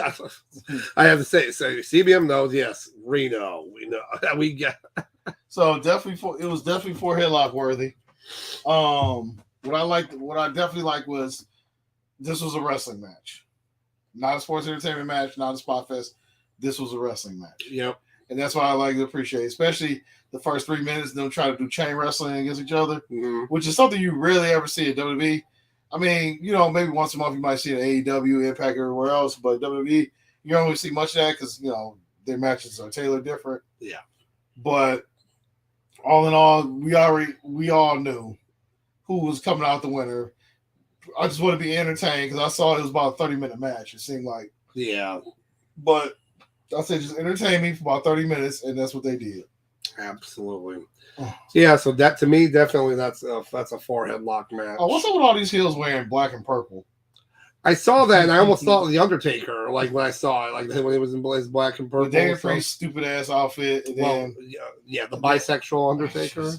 I have to say, CBM knows. Yes, Reno. We know we get. So definitely, it was definitely 4 headlock worthy. What I definitely liked was this was a wrestling match. Not a sports entertainment match, not a spot fest. This was a wrestling match. Yep. And that's what I like to appreciate, especially the first 3 minutes, them trying to do chain wrestling against each other, which is something you rarely ever see at WWE. I mean, maybe once a month you might see it at AEW, Impact, or everywhere else, but WWE, you don't really see much of that because, their matches are tailored different. Yeah. But all in all, we all knew who was coming out the winner. I just want to be entertained because I saw it was about a 30-minute match. It seemed like. Yeah. But I said just entertain me for about 30 minutes, and that's what they did. Absolutely. Yeah, so that to me, definitely that's a 4 headlock match. Oh, what's up with all these heels wearing black and purple? I saw that and I almost thought of the Undertaker, like when I saw it, like when he was in his black and purple. The Damian Priest stupid ass outfit. And then, the bisexual Undertaker.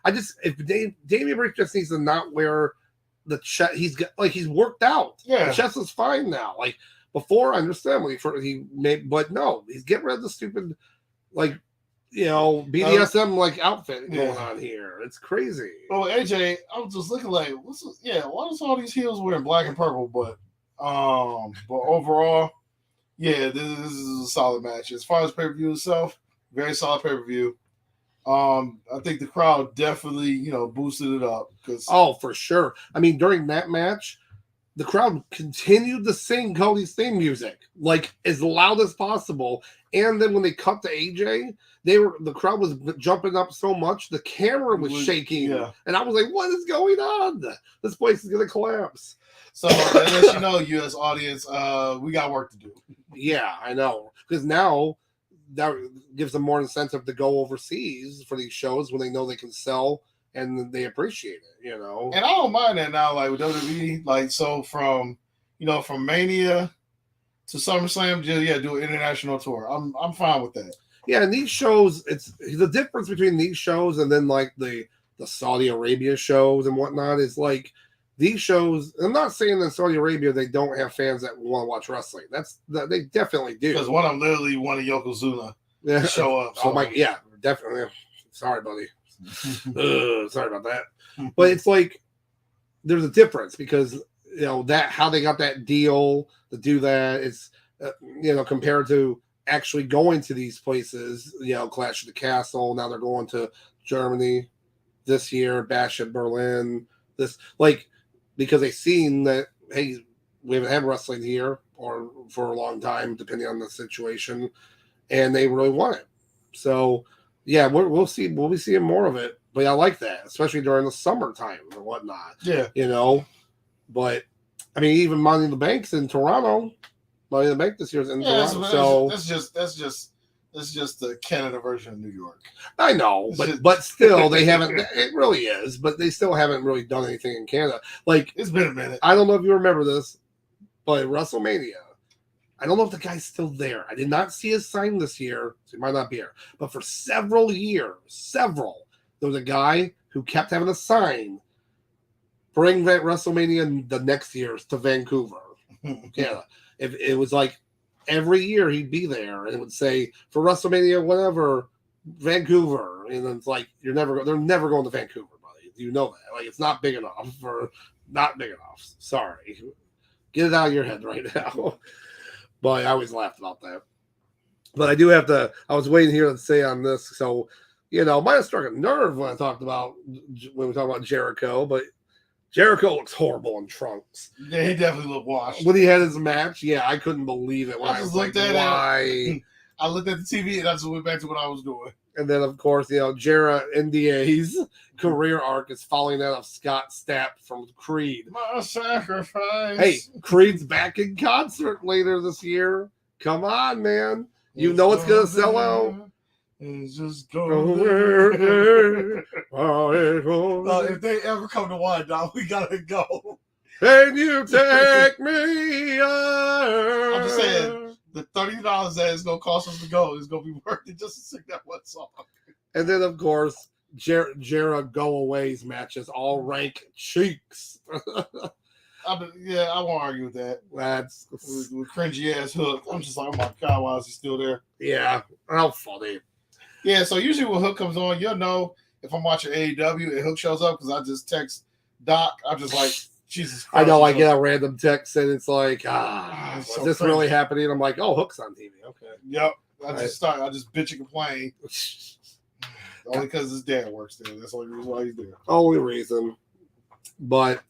If Damian Priest just needs to not wear the chest, he's worked out. Yeah, the chest is fine now. Like before, I understand but no, he's getting rid of the stupid, BDSM outfit going on here. It's crazy. Oh, AJ, I was just looking like, why is all these heels wearing black and purple? But overall, this is a solid match. As far as pay-per-view itself, very solid pay-per-view. I think the crowd definitely, boosted it up. For sure. I mean, during that match, the crowd continued to sing Cody's theme music as loud as possible. And then when they cut to AJ, the crowd was jumping up so much the camera was shaking. Yeah. And I was like, what is going on? This place is gonna collapse. So that lets you know, US audience, we got work to do. Yeah, I know. Because now that gives them more incentive to go overseas for these shows when they know they can sell and they appreciate it, And I don't mind that now, with WWE, so from Mania to SummerSlam, do an international tour. I'm fine with that. Yeah, and these shows, it's the difference between these shows and then the Saudi Arabia shows and whatnot is these shows. I'm not saying in Saudi Arabia they don't have fans that want to watch wrestling. They definitely do. Because one of them literally wanted Yokozuna to show up. So. Definitely. Sorry, buddy. Sorry about that. But it's there's a difference because that how they got that deal to do that. It's compared to actually going to these places, Clash of the Castle. Now they're going to Germany this year, Bash at Berlin. Because they've seen that, hey, we haven't had wrestling here or for a long time, depending on the situation, and they really want it. So, we'll see. We'll be seeing more of it. But I like that, especially during the summertime or whatnot. Yeah, But I mean, even Money in the Bank's in Toronto. Money in the Bank this year's in Toronto. So that's just the Canada version of New York. I know, but still, they haven't. It really is, but they still haven't really done anything in Canada. It's been a minute. I don't know if you remember this, but WrestleMania. I don't know if the guy's still there. I did not see his sign this year, so he might not be here. But for several years, there was a guy who kept having a sign, bring that WrestleMania the next year to Vancouver, Canada. If it was every year he'd be there and it would say for WrestleMania, whatever, Vancouver. And it's they're never going to Vancouver, buddy. You know that. It's not big enough or not big enough. Sorry. Get it out of your head right now. But I always laughed about that. But I do have to, I was waiting here to say on this. So, might have struck a nerve when we talked about Jericho, but Jericho looks horrible in trunks. Yeah, he definitely looked washed. When he had his match, I couldn't believe it. When I just looked at it. I looked at the TV and I just went back to what I was doing. And then, of course, Jera NDA's career arc is following that of Scott Stapp from Creed. My sacrifice. Hey, Creed's back in concert later this year. Come on, man. You know it's going to sell out. It's just going there. If they ever come to Wyandotte, we got to go. Can you take me out? I'm just saying. The $30 that it's going to cost us to go is going to be worth it just to sing that one song. And then, of course, Jera go-aways matches, all rank cheeks. I won't argue with that. That's with cringy-ass Hook. I'm just like, oh, my God, why is he still there? Yeah, how funny. Yeah, so usually when Hook comes on, you'll know if I'm watching AEW and Hook shows up because I just text Doc. I'm just like, Jesus Christ. I know, I get a random text and it's like, is so this really happening? I'm like, oh, Hook's on TV. Okay. Yep. I just bitch and complain. Only because his dad works there. That's the only reason why he's there. Only reason. But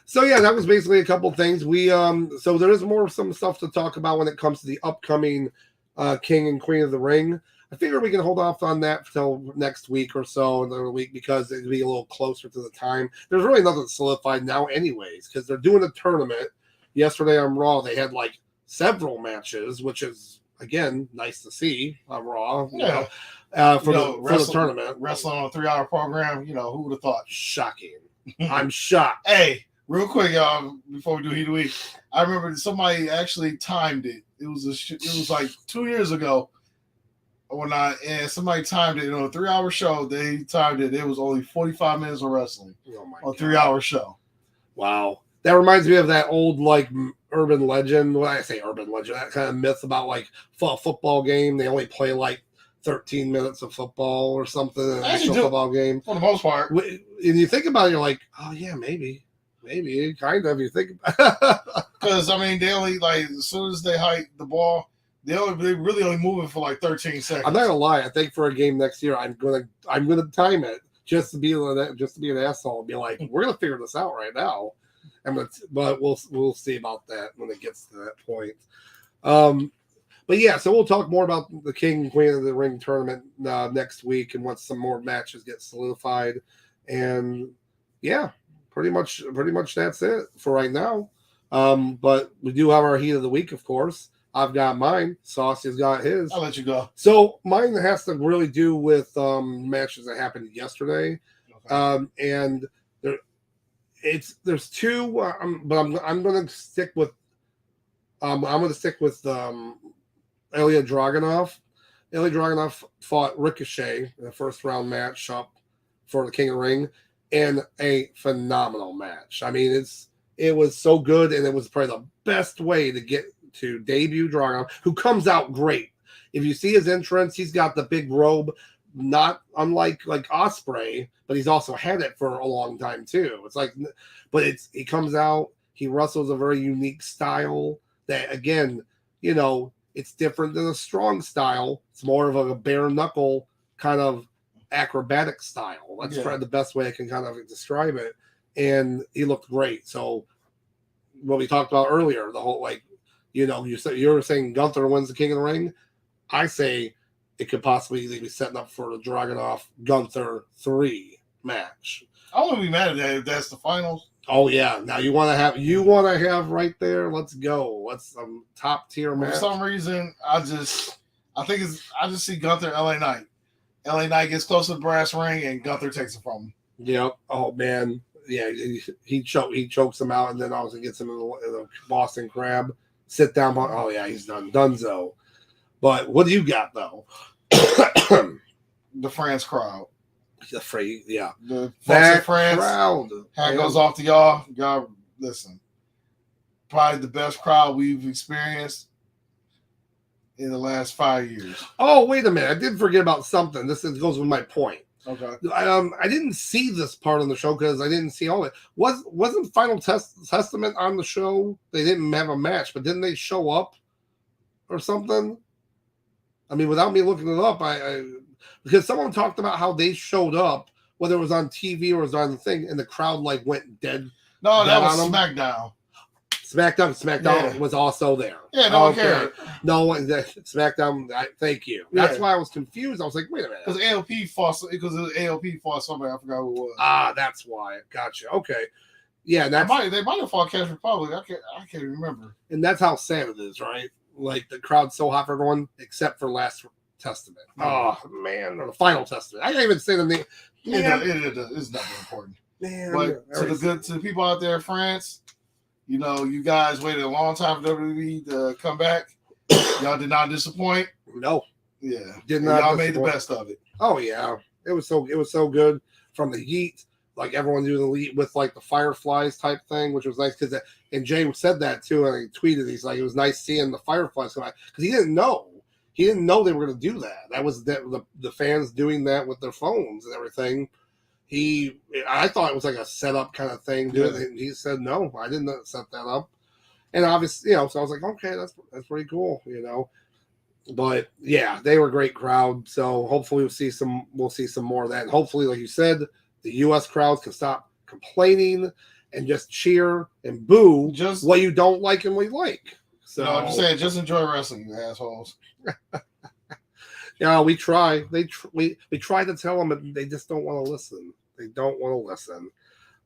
so that was basically a couple things. We so there is some stuff to talk about when it comes to the upcoming King and Queen of the Ring. I figure we can hold off on that until next week or so, another week, because it'll be a little closer to the time. There's really nothing solidified now anyways, because they're doing a tournament. Yesterday on Raw, they had several matches, which is, again, nice to see on Raw. Yeah. For the tournament. Wrestling on a 3-hour program, who would have thought? Shocking. I'm shocked. Hey, Real quick, y'all, before we do Heat of the Week, I remember somebody actually timed it. It was like 2 years ago and somebody timed it on a 3-hour show. They timed it. It was only 45 minutes of wrestling on a 3-hour show. Wow. That reminds me of that old like urban legend. When I say urban legend, that kind of myth about like a football game. They only play like 13 minutes of football or something in an actual football game. For the most part. And you think about it, you're like, oh yeah, maybe, kind of. You think about because I mean, they only like as soon as they hike the ball. They really only moving for like 13 seconds. I'm not gonna lie. I think for a game next year, I'm gonna time it just to be an asshole and be like, we're gonna figure this out right now. But we'll see about that when it gets to that point. But yeah, so we'll talk more about the King and Queen of the Ring tournament next week, and once some more matches get solidified. And yeah, pretty much that's it for right now. But we do have our Heat of the Week, of course. I've got mine. Saucy's got his. I'll let you go. So mine has to really do with matches that happened yesterday, okay. And there's two, but I'm going to stick with Ilya Dragunov. Ilya Dragunov fought Ricochet in the first round match up for the King of the Ring, and a phenomenal match. I mean, it was so good, and it was probably the best way to debut Dragunov, who comes out great. If you see his entrance, he's got the big robe, not unlike like Ospreay, but he's also had it for a long time too. It's like, but he comes out, he wrestles a very unique style that, again, you know, it's different than a strong style. It's more of a bare knuckle kind of acrobatic style. That's probably the best way I can kind of describe it. And he looked great. So what we talked about earlier, the whole like, you know, you were saying Gunther wins the King of the Ring. I say it could possibly be setting up for the Dragunov Gunther 3 match. I wouldn't be mad at that if that's the finals. Oh yeah. Now you want to have right there. Let's go. Let's some top tier match. For some reason, I just see Gunther LA Knight. LA Knight gets close to the brass ring and Gunther takes it from him. Yep. Oh man. Yeah. He chokes him out and then also gets him in the Boston Crab. Sit down. Oh yeah, he's done. Dunzo. But what do you got though? The France crowd. The free, yeah. The that France crowd. Hat goes off to y'all. Y'all listen. Probably the best crowd we've experienced in the last 5 years. Oh, wait a minute. I did forget about something. This goes with my point. Okay. I didn't see this part on the show because I didn't see all of it. Wasn't Final Testament on the show? They didn't have a match, but didn't they show up or something? I mean, without me looking it up, because someone talked about how they showed up, whether it was on TV or it was on the thing, and the crowd like went dead. No, that was SmackDown. SmackDown was also there. Yeah, no one cared. No one. SmackDown. Thank you. That's why I was confused. I was like, wait a minute. Because AOP fought somebody. I forgot who it was. Ah, that's why. Gotcha. Okay. Yeah, they might have fought Cash Republic. I can't remember. And that's how sad it is, right? Like the crowd's so hot for everyone except for Last Testament. Oh man, or the Final Testament. I can't even say the name. It's nothing important. Man, but to the people out there in France, you know, you guys waited a long time for WWE to come back. Y'all did not disappoint. No. Yeah. Did not. Y'all made the best of it. Oh yeah. It was so good from the heat. Like everyone doing the lead with like the fireflies type thing, which was nice because and Jay said that too, and he tweeted, he's like, it was nice seeing the fireflies come out because he didn't know they were going to do that. That was the fans doing that with their phones and everything. I thought it was like a setup kind of thing. Yeah. And he said, no, I didn't set that up. And obviously, you know, so I was like, okay, that's pretty cool, you know. But yeah, they were a great crowd. So hopefully we'll see some more of that. And hopefully, like you said, the U.S. crowds can stop complaining and just cheer and boo what you don't like and what you like. So no, I'm just saying, just enjoy wrestling, you assholes. Yeah, we try. We try to tell them, but they just don't want to listen. They don't want to listen.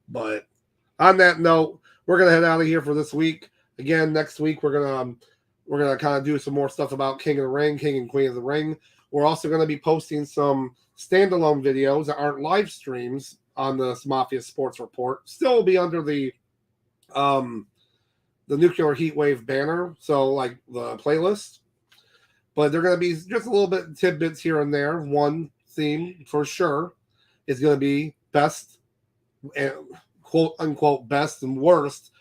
But on that note, we're gonna head out of here for this week. Again, next week we're gonna kind of do some more stuff about King of the Ring, King and Queen of the Ring. We're also gonna be posting some standalone videos that aren't live streams on the Mafia Sports Report. Still will be under the the Nuclear Heatwave banner, so like the playlist. But they're going to be just a little bit tidbits here and there. One theme for sure is going to be best, quote unquote, best and worst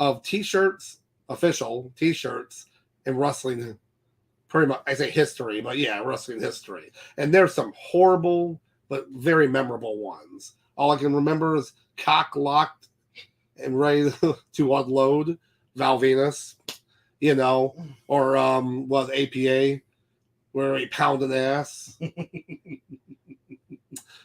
of t-shirts, official t-shirts in wrestling. Pretty much, I say history, but yeah, wrestling history. And there's some horrible but very memorable ones. All I can remember is cock locked and ready to unload Val Venus, or was APA where he pounded ass.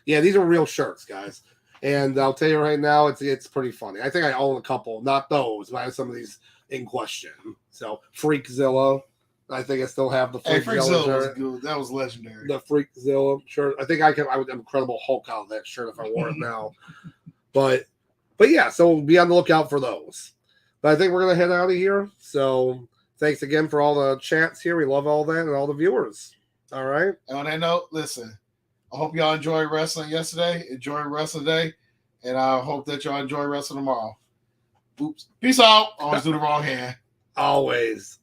Yeah, these are real shirts, guys. And I'll tell you right now, it's pretty funny. I think I own a couple, not those, but I have some of these in question. So Freakzilla, I think I still have the Freakzilla was good. That was legendary. The Freakzilla shirt. I think I would Incredible Hulk out of that shirt if I wore it now. But yeah, so be on the lookout for those. But I think we're gonna head out of here. So thanks again for all the chats here. We love all that and all the viewers. All right. And on that note, listen, I hope y'all enjoyed wrestling yesterday. Enjoy wrestling today. And I hope that y'all enjoy wrestling tomorrow. Oops. Peace out. Always do the wrong hand. Always.